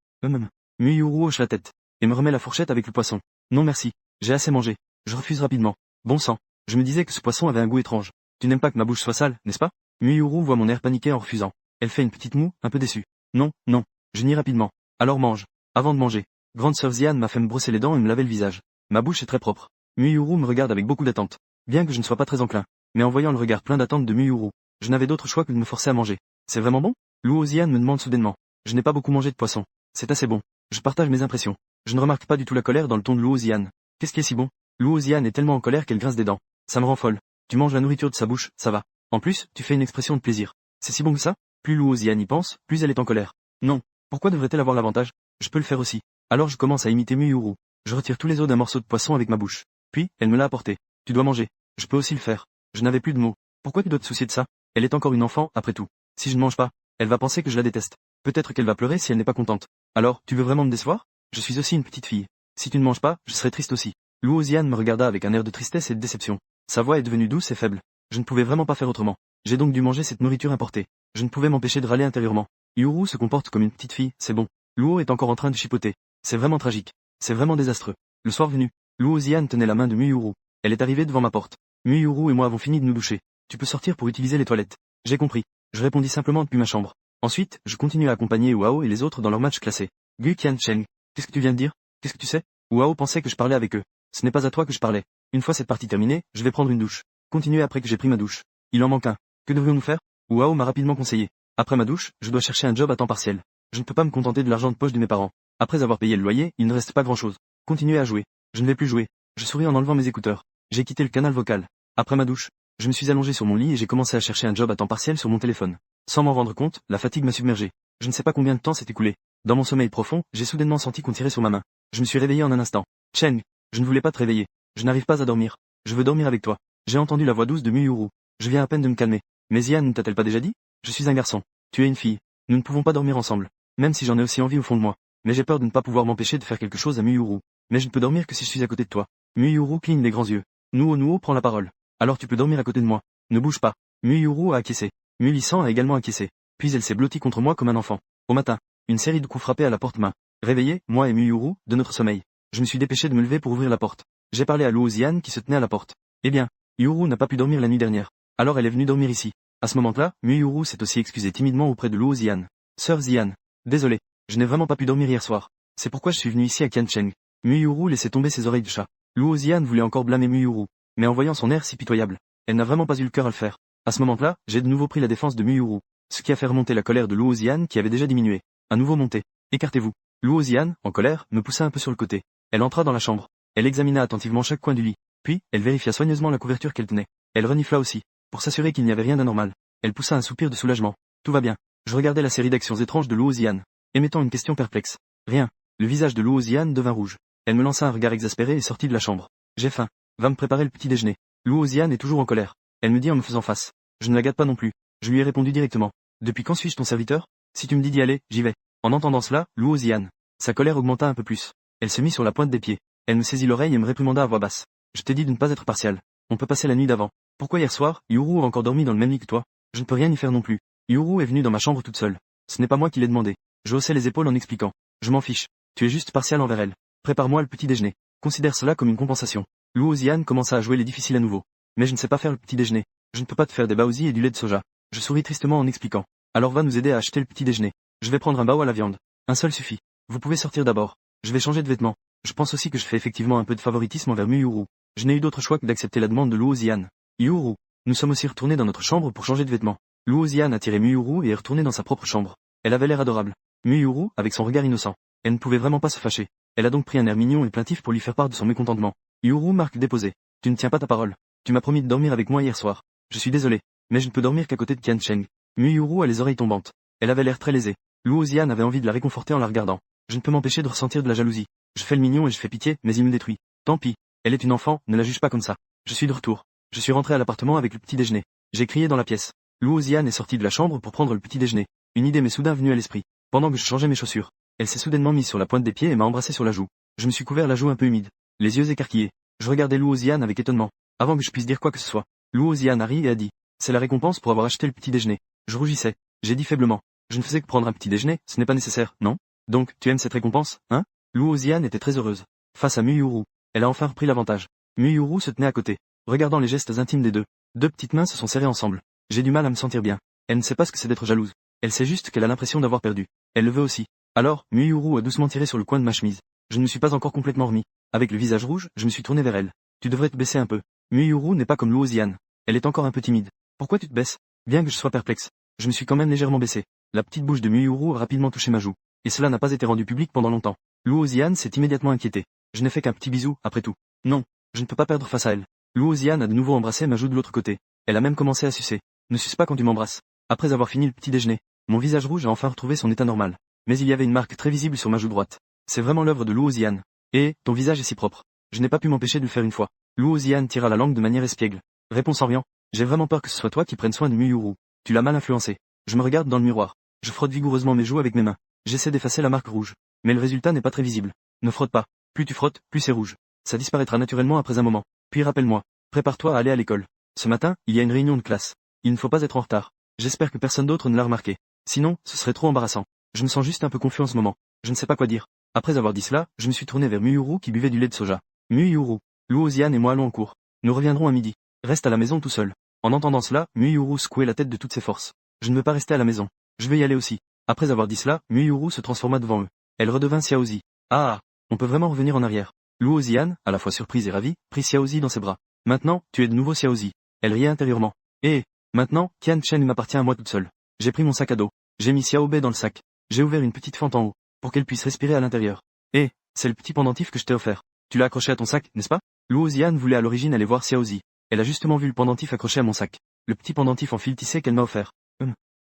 Muyuru hoche la tête. Et me remet la fourchette avec le poisson. Non merci. J'ai assez mangé. Je refuse rapidement. Bon sang. Je me disais que ce poisson avait un goût étrange. Tu n'aimes pas que ma bouche soit sale, n'est-ce pas? Muyuru voit mon air paniqué en refusant. Elle fait une petite moue, un peu déçue. Non, non. Je nie rapidement. Alors mange. Avant de manger. Grande sœur Zian m'a fait me brosser les dents et me laver le visage. Ma bouche est très propre. Muyuru me regarde avec beaucoup d'attente. Bien que je ne sois pas très enclin. Mais en voyant le regard plein d'attente de Muyuru, je n'avais d'autre choix que de me forcer à manger. C'est vraiment bon? Luo Zian me demande soudainement. Je n'ai pas beaucoup mangé de poisson. C'est assez bon. Je partage mes impressions. Je ne remarque pas du tout la colère dans le ton de Luo Zian. Qu'est-ce qui est si bon? Luo Zian est tellement en colère qu'elle grince des dents. Ça me rend folle. Tu manges la nourriture de sa bouche, ça va. En plus, tu fais une expression de plaisir. C'est si bon que ça? Plus Luo Zian y pense, plus elle est en colère. Non. Pourquoi devrait-elle avoir l'avantage? Je peux le faire aussi. Alors je commence à imiter Muyuru. Je retire tous les os d'un morceau de poisson avec ma bouche. Puis, elle me l'a apporté. Tu dois manger. Je peux aussi le faire. Je n'avais plus de mots. Pourquoi tu dois te soucier de ça? Elle est encore une enfant, après tout. Si je ne mange pas, elle va penser que je la déteste. Peut-être qu'elle va pleurer si elle n'est pas contente. Alors, tu veux vraiment me décevoir? Je suis aussi une petite fille. Si tu ne manges pas, je serai triste aussi. Luo Zian me regarda avec un air de tristesse et de déception. Sa voix est devenue douce et faible. Je ne pouvais vraiment pas faire autrement. J'ai donc dû manger cette nourriture importée. Je ne pouvais m'empêcher de râler intérieurement. Yuru se comporte comme une petite fille, c'est bon. Luo est encore en train de chipoter. C'est vraiment tragique. C'est vraiment désastreux. Le soir venu, Luo Zian tenait la main de Muyuru. Elle est arrivée devant ma porte. Muyuru et moi avons fini de nous doucher. Tu peux sortir pour utiliser les toilettes. J'ai compris. Je répondis simplement depuis ma chambre. Ensuite, je continue à accompagner Wao et les autres dans leur match classé. Gu Qiancheng. Qu'est-ce que tu viens de dire? Qu'est-ce que tu sais? Wao pensait que je parlais avec eux. Ce n'est pas à toi que je parlais. Une fois cette partie terminée, je vais prendre une douche. Continuez après que j'ai pris ma douche. Il en manque un. Que devrions-nous faire? Wao m'a rapidement conseillé. Après ma douche, je dois chercher un job à temps partiel. Je ne peux pas me contenter de l'argent de poche de mes parents. Après avoir payé le loyer, il ne reste pas grand-chose. Continuez à jouer. Je ne vais plus jouer. Je souris en enlevant mes écouteurs. J'ai quitté le canal vocal. Après ma douche, je me suis allongé sur mon lit et j'ai commencé à chercher un job à temps partiel sur mon téléphone. Sans m'en rendre compte, la fatigue m'a submergé. Je ne sais pas combien de temps s'est écoulé. Dans mon sommeil profond, j'ai soudainement senti qu'on tirait sur ma main. Je me suis réveillé en un instant. Cheng, je ne voulais pas te réveiller. Je n'arrive pas à dormir. Je veux dormir avec toi. J'ai entendu la voix douce de Muyuru. Je viens à peine de me calmer. Mais Zian ne t'a-t-elle pas déjà dit? Je suis un garçon. Tu es une fille. Nous ne pouvons pas dormir ensemble. Même si j'en ai aussi envie au fond de moi. Mais j'ai peur de ne pas pouvoir m'empêcher de faire quelque chose à Muyuru. Mais je ne peux dormir que si je suis à côté de toi. Muyuru cligne les grands yeux. Nuo prend la parole. Alors tu peux dormir à côté de moi. Ne bouge pas. Muyuru a acquiescé. Mulisan a également acquiescé. Puis elle s'est blottie contre moi comme un enfant. Au matin, une série de coups frappaient à la porte-main. Réveillés, moi et Muyuru, de notre sommeil. Je me suis dépêché de me lever pour ouvrir la porte. J'ai parlé à Luo Zian qui se tenait à la porte. Eh bien, Yuru n'a pas pu dormir la nuit dernière. Alors elle est venue dormir ici. À ce moment-là, Muyuru s'est aussi excusé timidement auprès de Luo Zian. Sœur Zian. Désolé. Je n'ai vraiment pas pu dormir hier soir. C'est pourquoi je suis venu ici à Qiancheng. Muyuru laissait tomber ses oreilles de chat. Luo Zian voulait encore blâmer Muyuru. Mais en voyant son air si pitoyable, elle n'a vraiment pas eu le cœur à le faire. À ce moment-là, j'ai de nouveau pris la défense de Muyuru. Ce qui a fait remonter la colère de Luo Zian qui avait déjà diminué. À nouveau monté. Écartez-vous. Luo Zian, en colère, me poussa un peu sur le côté. Elle entra dans la chambre. Elle examina attentivement chaque coin du lit. Puis, elle vérifia soigneusement la couverture qu'elle tenait. Elle renifla aussi, pour s'assurer qu'il n'y avait rien d'anormal. Elle poussa un soupir de soulagement. Tout va bien. Je regardais la série d'actions étranges de Luo Zian, émettant une question perplexe. Rien. Le visage de Luo Zian devint rouge. Elle me lança un regard exaspéré et sortit de la chambre. J'ai faim. Va me préparer le petit déjeuner. Luo Zian est toujours en colère. Elle me dit en me faisant face. Je ne la gâte pas non plus. Je lui ai répondu directement. Depuis quand suis-je ton serviteur? Si tu me dis d'y aller, j'y vais. En entendant cela, Luo Zian. Sa colère augmenta un peu plus. Elle se mit sur la pointe des pieds. Elle me saisit l'oreille et me réprimanda à voix basse. Je t'ai dit de ne pas être partial. On peut passer la nuit d'avant. Pourquoi hier soir, Yuru a encore dormi dans le même lit que toi? Je ne peux rien y faire non plus. Yuru est venue dans ma chambre toute seule. Ce n'est pas moi qui l'ai demandé. Je haussai les épaules en expliquant. Je m'en fiche. Tu es juste partial envers elle. Prépare-moi le petit déjeuner. Considère cela comme une compensation. Luo Zian commença à jouer les difficiles à nouveau. Mais je ne sais pas faire le petit déjeuner. Je ne peux pas te faire des baozi et du lait de soja. Je souris tristement en expliquant. Alors va nous aider à acheter le petit déjeuner. Je vais prendre un bao à la viande. Un seul suffit. Vous pouvez sortir d'abord. Je vais changer de vêtements. Je pense aussi que je fais effectivement un peu de favoritisme envers Muyuru. Je n'ai eu d'autre choix que d'accepter la demande de Luo Zian. Yuru. Nous sommes aussi retournés dans notre chambre pour changer de vêtements. Luo Zian a tiré Muyuru et est retournée dans sa propre chambre. Elle avait l'air adorable. Muyuru, avec son regard innocent. Elle ne pouvait vraiment pas se fâcher. Elle a donc pris un air mignon et plaintif pour lui faire part de son mécontentement. Yuru marque déposé. Tu ne tiens pas ta parole. Tu m'as promis de dormir avec moi hier soir. Je suis désolé. Mais je ne peux dormir qu'à côté de Qiancheng. Muyuru a les oreilles tombantes. Elle avait l'air très lésée. Luo Zian avait envie de la réconforter en la regardant. Je ne peux m'empêcher de ressentir de la jalousie. Je fais le mignon et je fais pitié, mais il me détruit. Tant pis. Elle est une enfant, ne la juge pas comme ça. Je suis de retour. Je suis rentré à l'appartement avec le petit déjeuner. J'ai crié dans la pièce. Luo Zian est sortie de la chambre pour prendre le petit déjeuner. Une idée m'est soudain venue à l'esprit. Pendant que je changeais mes chaussures, elle s'est soudainement mise sur la pointe des pieds et m'a embrassé sur la joue. Je me suis couvert la joue un peu humide, les yeux écarquillés. Je regardais Luo Zian avec étonnement. Avant que je puisse dire quoi que ce soit, Luo Zian a ri et a dit. C'est la récompense pour avoir acheté le petit déjeuner. Je rougissais. J'ai dit faiblement. Je ne faisais que prendre un petit déjeuner, ce n'est pas nécessaire, non? Donc, tu aimes cette récompense, hein? Luo Xian était très heureuse. Face à Muyuru, elle a enfin repris l'avantage. Muyuru se tenait à côté, regardant les gestes intimes des deux. Deux petites mains se sont serrées ensemble. J'ai du mal à me sentir bien. Elle ne sait pas ce que c'est d'être jalouse. Elle sait juste qu'elle a l'impression d'avoir perdu. Elle le veut aussi. Alors, Muyuru a doucement tiré sur le coin de ma chemise. Je ne me suis pas encore complètement remis. Avec le visage rouge, je me suis tourné vers elle. Tu devrais te baisser un peu. Muyuru n'est pas comme Luo Xian. Elle est encore un peu timide. Pourquoi tu te baisses? Bien que je sois perplexe, je me suis quand même légèrement baissé. La petite bouche de Muyuru a rapidement touché ma joue. Et cela n'a pas été rendu public pendant longtemps. Luo Xian s'est immédiatement inquiété. Je n'ai fait qu'un petit bisou, après tout. Non, je ne peux pas perdre face à elle. Luo Xian a de nouveau embrassé ma joue de l'autre côté. Elle a même commencé à sucer. Ne suce pas quand tu m'embrasses. Après avoir fini le petit déjeuner, mon visage rouge a enfin retrouvé son état normal. Mais il y avait une marque très visible sur ma joue droite. C'est vraiment l'œuvre de Luo Xian. Et, ton visage est si propre. Je n'ai pas pu m'empêcher de le faire une fois. Luo Xian tira la langue de manière espiègle. Réponds sans rien. J'ai vraiment peur que ce soit toi qui prennes soin de Muyuru. Tu l'as mal influencé. Je me regarde dans le miroir. Je frotte vigoureusement mes joues avec mes mains. J'essaie d'effacer la marque rouge. Mais le résultat n'est pas très visible. Ne frotte pas. Plus tu frottes, plus c'est rouge. Ça disparaîtra naturellement après un moment. Puis rappelle-moi. Prépare-toi à aller à l'école. Ce matin, il y a une réunion de classe. Il ne faut pas être en retard. J'espère que personne d'autre ne l'a remarqué. Sinon, ce serait trop embarrassant. Je me sens juste un peu confus en ce moment. Je ne sais pas quoi dire. Après avoir dit cela, je me suis tourné vers Muyuru qui buvait du lait de soja. Muyuru, Luo Xian et moi allons en cours. Nous reviendrons à midi. Reste à la maison tout seul. En entendant cela, Muyuru secouait la tête de toutes ses forces. Je ne veux pas rester à la maison. Je vais y aller aussi. Après avoir dit cela, Muyuru se transforma devant eux. Elle redevint Xiaozi. Ah, on peut vraiment revenir en arrière. Luo Xian, à la fois surprise et ravie, prit Xiaozi dans ses bras. Maintenant, tu es de nouveau Xiaozi. Elle riait intérieurement. Et, maintenant, Qian Chen m'appartient à moi toute seule. J'ai pris mon sac à dos. J'ai mis Xiao Bei dans le sac. J'ai ouvert une petite fente en haut, pour qu'elle puisse respirer à l'intérieur. Et, c'est le petit pendentif que je t'ai offert. Tu l'as accroché à ton sac, n'est-ce pas? Luo Xian voulait à l'origine aller voir Xiaozi. Elle a justement vu le pendentif accroché à mon sac. Le petit pendentif en fil tissé qu'elle m'a offert.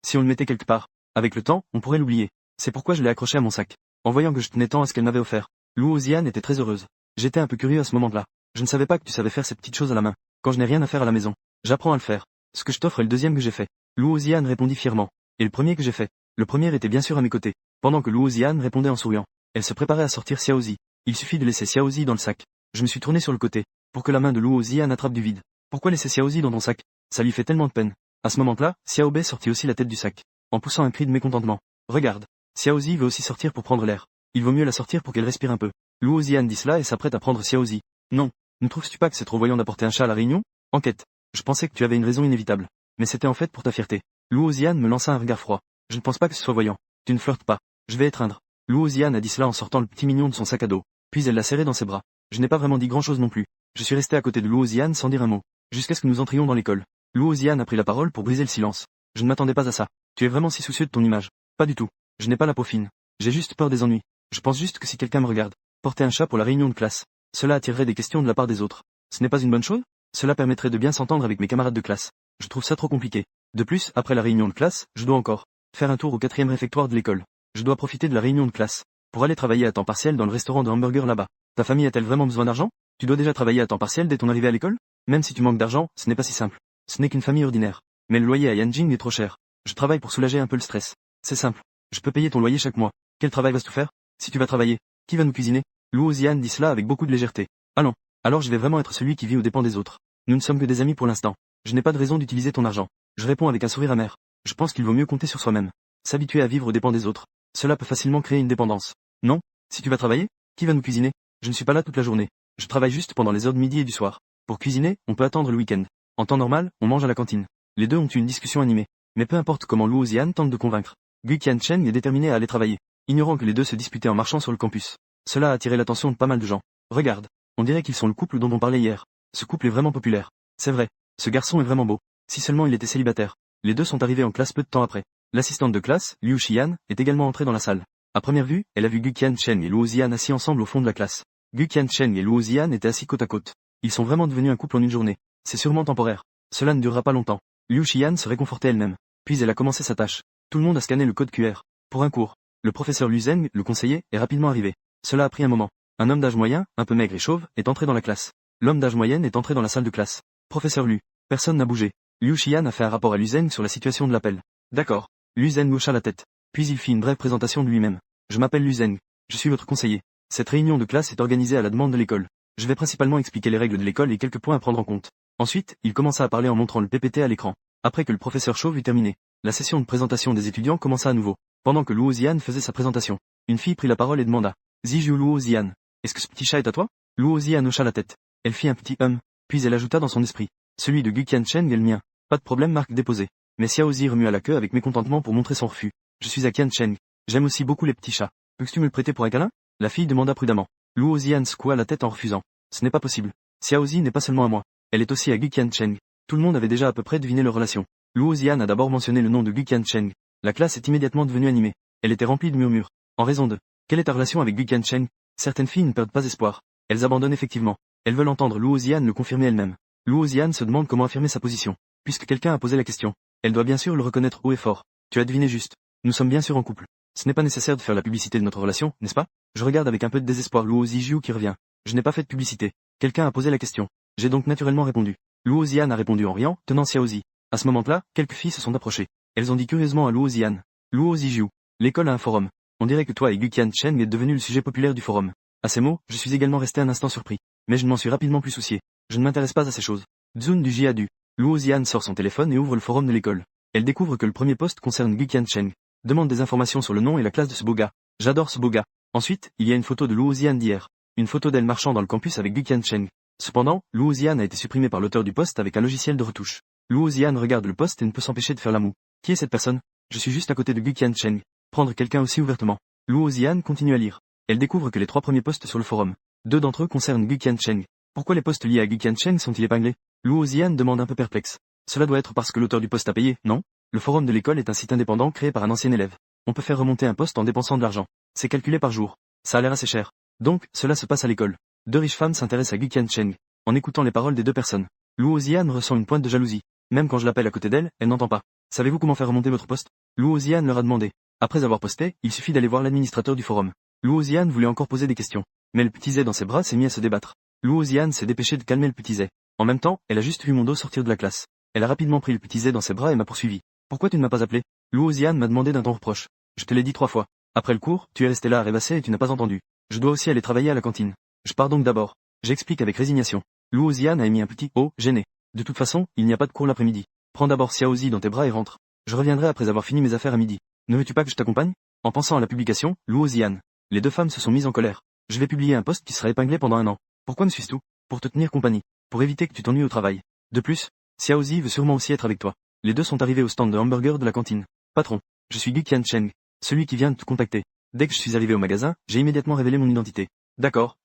Si on le mettait quelque part, avec le temps, on pourrait l'oublier. C'est pourquoi je l'ai accroché à mon sac. En voyant que je tenais tant à ce qu'elle m'avait offert, Luo Xian était très heureuse. J'étais un peu curieux à ce moment-là. Je ne savais pas que tu savais faire cette petite chose à la main. Quand je n'ai rien à faire à la maison, j'apprends à le faire. Ce que je t'offre est le deuxième que j'ai fait. Luo Xian répondit fièrement. Et le premier que j'ai fait. Le premier était bien sûr à mes côtés. Pendant que Luo Xian répondait en souriant. Elle se préparait à sortir Xiaozi. Il suffit de laisser Xiaozi dans le sac. Je me suis tourné sur le côté, pour que la main de Luo Xian attrape du vide. Pourquoi laisser Xiaozi dans ton sac? Ça lui fait tellement de peine. À ce moment-là, Xiao Bei sortit aussi la tête du sac, en poussant un cri de mécontentement. Regarde. Xiaozi veut aussi sortir pour prendre l'air. Il vaut mieux la sortir pour qu'elle respire un peu. Luo Xian dit cela et s'apprête à prendre Xiaozi. Non. Ne trouves-tu pas que c'est trop voyant d'apporter un chat à la réunion? Enquête. Je pensais que tu avais une raison inévitable. Mais c'était en fait pour ta fierté. Luo Xian me lança un regard froid. Je ne pense pas que ce soit voyant. Tu ne flirtes pas. Je vais étreindre. Luo Xian a dit cela en sortant le petit mignon de son sac à dos. Puis elle l'a serré dans ses bras. Je n'ai pas vraiment dit grand-chose non plus. Je suis resté à côté de Luo Xian sans dire un mot, jusqu'à ce que nous entrions dans l'école. Luo Xian a pris la parole pour briser le silence. Je ne m'attendais pas à ça. Tu es vraiment si soucieux de ton image? Pas du tout. Je n'ai pas la peau fine. J'ai juste peur des ennuis. Je pense juste que si quelqu'un me regarde, porter un chat pour la réunion de classe, cela attirerait des questions de la part des autres. Ce n'est pas une bonne chose? Cela permettrait de bien s'entendre avec mes camarades de classe. Je trouve ça trop compliqué. De plus, après la réunion de classe, je dois encore faire un tour au 4e réfectoire de l'école. Je dois profiter de la réunion de classe pour aller travailler à temps partiel dans le restaurant de hamburger là-bas. Ta famille a-t-elle vraiment besoin d'argent? Tu dois déjà travailler à temps partiel dès ton arrivée à l'école? Même si tu manques d'argent, ce n'est pas si simple. Ce n'est qu'une famille ordinaire. Mais le loyer à Yanjing est trop cher. Je travaille pour soulager un peu le stress. C'est simple. Je peux payer ton loyer chaque mois. Quel travail vas-tu faire? Si tu vas travailler, qui va nous cuisiner? Luo Xian dit cela avec beaucoup de légèreté. Allons. Alors je vais vraiment être celui qui vit aux dépens des autres. Nous ne sommes que des amis pour l'instant. Je n'ai pas de raison d'utiliser ton argent. Je réponds avec un sourire amer. Je pense qu'il vaut mieux compter sur soi-même. S'habituer à vivre aux dépens des autres. Cela peut facilement créer une dépendance. Non? Si tu vas travailler, qui va nous cuisiner? Je ne suis pas là toute la journée. Je travaille juste pendant les heures de midi et du soir. Pour cuisiner, on peut attendre le week-end. En temps normal, on mange à la cantine. Les deux ont eu une discussion animée. Mais peu importe comment Luo Xian tente de convaincre. Gu Qianchen est déterminé à aller travailler, ignorant que les deux se disputaient en marchant sur le campus. Cela a attiré l'attention de pas mal de gens. Regarde. On dirait qu'ils sont le couple dont on parlait hier. Ce couple est vraiment populaire. C'est vrai. Ce garçon est vraiment beau. Si seulement il était célibataire. Les deux sont arrivés en classe peu de temps après. L'assistante de classe, Liu Xian, est également entrée dans la salle. À première vue, elle a vu Gu Qianchen et Luo Xian assis ensemble au fond de la classe. Gu Qianchen et Luo Xian étaient assis côte à côte. Ils sont vraiment devenus un couple en une journée. C'est sûrement temporaire. Cela ne durera pas longtemps. Liu Xian se réconfortait elle-même. Puis elle a commencé sa tâche. Tout le monde a scanné le code QR. Pour un cours. Le professeur Lu Zeng, le conseiller, est rapidement arrivé. Cela a pris un moment. Un homme d'âge moyen, un peu maigre et chauve, est entré dans la classe. L'homme d'âge moyenne est entré dans la salle de classe. Professeur Lu. Personne n'a bougé. Liu Xian a fait un rapport à Lu Zeng sur la situation de l'appel. D'accord. Lu Zeng hocha la tête. Puis il fit une brève présentation de lui-même. Je m'appelle Lu Zeng. Je suis votre conseiller. Cette réunion de classe est organisée à la demande de l'école. Je vais principalement expliquer les règles de l'école et quelques points à prendre en compte. Ensuite, il commença à parler en montrant le PPT à l'écran. Après que le professeur Chauve eut terminé, la session de présentation des étudiants commença à nouveau. Pendant que Luo Zian faisait sa présentation, une fille prit la parole et demanda. Zijiu Luo Zian, est-ce que ce petit chat est à toi? Luo Zian hocha la tête. Elle fit un petit puis elle ajouta dans son esprit. Celui de Gu Qiancheng est le mien. Pas de problème, marque déposée. Mais Xiao Zi remua la queue avec mécontentement pour montrer son refus. Je suis à Qiancheng. J'aime aussi beaucoup les petits chats. Peux-tu me le prêter pour un câlin? La fille demanda prudemment. Luo Zian secoua la tête en refusant. Ce n'est pas possible. Xiao Zi n'est pas seulement à moi. Elle est aussi à Gu Qiancheng. Tout le monde avait déjà à peu près deviné leur relation. Luo Zian a d'abord mentionné le nom de Gu Qiancheng. La classe est immédiatement devenue animée. Elle était remplie de murmures. En raison de. Quelle est ta relation avec Gu Qiancheng? Certaines filles ne perdent pas espoir. Elles abandonnent effectivement. Elles veulent entendre Luo Zian le confirmer elle-même. Luo Zian se demande comment affirmer sa position. Puisque quelqu'un a posé la question. Elle doit bien sûr le reconnaître haut et fort. Tu as deviné juste. Nous sommes bien sûr en couple. Ce n'est pas nécessaire de faire la publicité de notre relation, n'est-ce pas? Je regarde avec un peu de désespoir Luo Zijiu qui revient. Je n'ai pas fait de publicité. Quelqu'un a posé la question. J'ai donc naturellement répondu. Luo Zian a répondu en riant, tenant Xiao Zi. À ce moment-là, quelques filles se sont approchées. Elles ont dit curieusement à Luo Zian. Luo Zijiu. L'école a un forum. On dirait que toi et Gu Qiancheng êtes devenu le sujet populaire du forum. À ces mots, je suis également resté un instant surpris. Mais je ne m'en suis rapidement plus soucié. Je ne m'intéresse pas à ces choses. Zun du Jiadu. Luo Zian sort son téléphone et ouvre le forum de l'école. Elle découvre que le premier post concerne Gu Qiancheng. Demande des informations sur le nom et la classe de ce beau gars. J'adore ce beau gars. Ensuite, il y a une photo de Luo Zian d'hier. Une photo d'elle marchant dans le campus avec Gu Qiancheng. Cependant, Luo Zian a été supprimé par l'auteur du post avec un logiciel de retouche. Luo Zian regarde le post et ne peut s'empêcher de faire la moue. Qui est cette personne? Je suis juste à côté de Gu Qiancheng. Prendre quelqu'un aussi ouvertement. Luo Zian continue à lire. Elle découvre que les 3 premiers posts sur le forum. 2 d'entre eux concernent Gu Qiancheng. Pourquoi les posts liés à Gu Qiancheng sont-ils épinglés? Luo Zian demande un peu perplexe. Cela doit être parce que l'auteur du post a payé, non? Le forum de l'école est un site indépendant créé par un ancien élève. On peut faire remonter un post en dépensant de l'argent. C'est calculé par jour. Ça a l'air assez cher. Donc, cela se passe à l'école. 2 riches femmes s'intéressent à Gu Qiancheng. En écoutant les paroles des 2 personnes. Luo Zian ressent une pointe de jalousie. Même quand je l'appelle à côté d'elle, elle n'entend pas. Savez-vous comment faire remonter votre post? Luo Zian leur a demandé. Après avoir posté, il suffit d'aller voir l'administrateur du forum. Luo Zian voulait encore poser des questions. Mais le petit Zé dans ses bras s'est mis à se débattre. Luo Zian s'est dépêché de calmer le petit Zé. En même temps, elle a juste vu mon dos sortir de la classe. Elle a rapidement pris le petit Zé dans ses bras et m'a poursuivi. Pourquoi tu ne m'as pas appelé? Luo Zian m'a demandé d'un ton reproche. Je te l'ai dit 3 fois. Après le cours, tu es resté là à rêvasser et tu n'as pas entendu. Je dois aussi aller travailler à la cantine. Je pars donc d'abord. J'explique avec résignation. Luo Zian a émis un petit « oh » gêné. De toute façon, il n'y a pas de cours l'après-midi. Prends d'abord Xiao Zi dans tes bras et rentre. Je reviendrai après avoir fini mes affaires à midi. Ne veux-tu pas que je t'accompagne? En pensant à la publication, Luo Zian. Les 2 femmes se sont mises en colère. Je vais publier un post qui sera épinglé pendant 1 an. Pourquoi me suis-tu? Pour te tenir compagnie. Pour éviter que tu t'ennuies au travail. De plus, Xiao Zi veut sûrement aussi être avec toi. Les 2 sont arrivés au stand de hamburger de la cantine. Patron, je suis Gu Qiancheng. Celui qui vient de te contacter. Dès que je suis arrivé au magasin, j'ai immédiatement révélé mon identité. D'accord.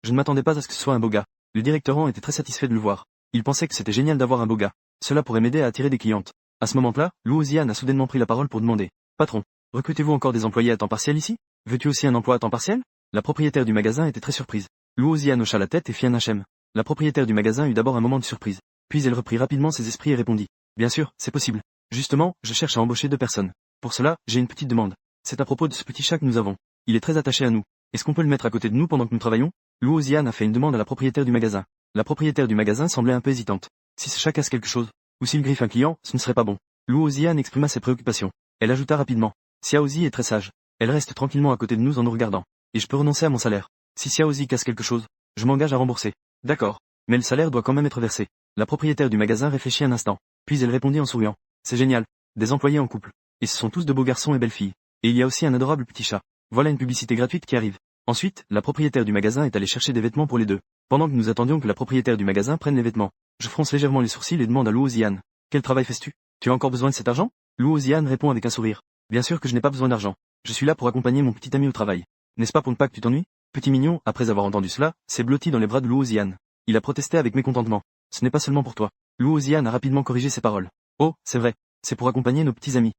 Je ne m'attendais pas à ce que ce soit un beau gars. Le directeur était très satisfait de le voir. Il pensait que c'était génial d'avoir un beau gars. Cela pourrait m'aider à attirer des clientes. À ce moment-là, Luo Zian a soudainement pris la parole pour demander. Patron, recrutez-vous encore des employés à temps partiel ici? Veux-tu aussi un emploi à temps partiel? La propriétaire du magasin était très surprise. Luo Zian hocha la tête et fit un HM. La propriétaire du magasin eut d'abord un moment de surprise. Puis elle reprit rapidement ses esprits et répondit. Bien sûr, c'est possible. Justement, je cherche à embaucher 2 personnes. Pour cela, j'ai une petite demande. C'est à propos de ce petit chat que nous avons. Il est très attaché à nous. Est-ce qu'on peut le mettre à côté de nous pendant que nous travaillons? Luo Zian a fait une demande à la propriétaire du magasin. La propriétaire du magasin semblait un peu hésitante. Si ce chat casse quelque chose, ou s'il griffe un client, ce ne serait pas bon. Luo Zian exprima ses préoccupations. Elle ajouta rapidement. Xiao Zi est très sage. Elle reste tranquillement à côté de nous en nous regardant. Et je peux renoncer à mon salaire. Si Xiao Zi casse quelque chose, je m'engage à rembourser. D'accord. Mais le salaire doit quand même être versé. La propriétaire du magasin réfléchit un instant. Puis elle répondit en souriant. C'est génial. Des employés en couple. Et ce sont tous de beaux garçons et belles filles. Et il y a aussi un adorable petit chat. Voilà une publicité gratuite qui arrive. Ensuite, la propriétaire du magasin est allée chercher des vêtements pour les 2. Pendant que nous attendions que la propriétaire du magasin prenne les vêtements, je fronce légèrement les sourcils et demande à Luo Zian. Quel travail fais-tu? Tu as encore besoin de cet argent? Luo Zian répond avec un sourire. Bien sûr que je n'ai pas besoin d'argent. Je suis là pour accompagner mon petit ami au travail. N'est-ce pas pour ne pas que tu t'ennuies? Petit mignon, après avoir entendu cela, s'est blotti dans les bras de Luo Zian. Il a protesté avec mécontentement. Ce n'est pas seulement pour toi. Luo Zian a rapidement corrigé ses paroles. Oh, c'est vrai. C'est pour accompagner nos petits amis.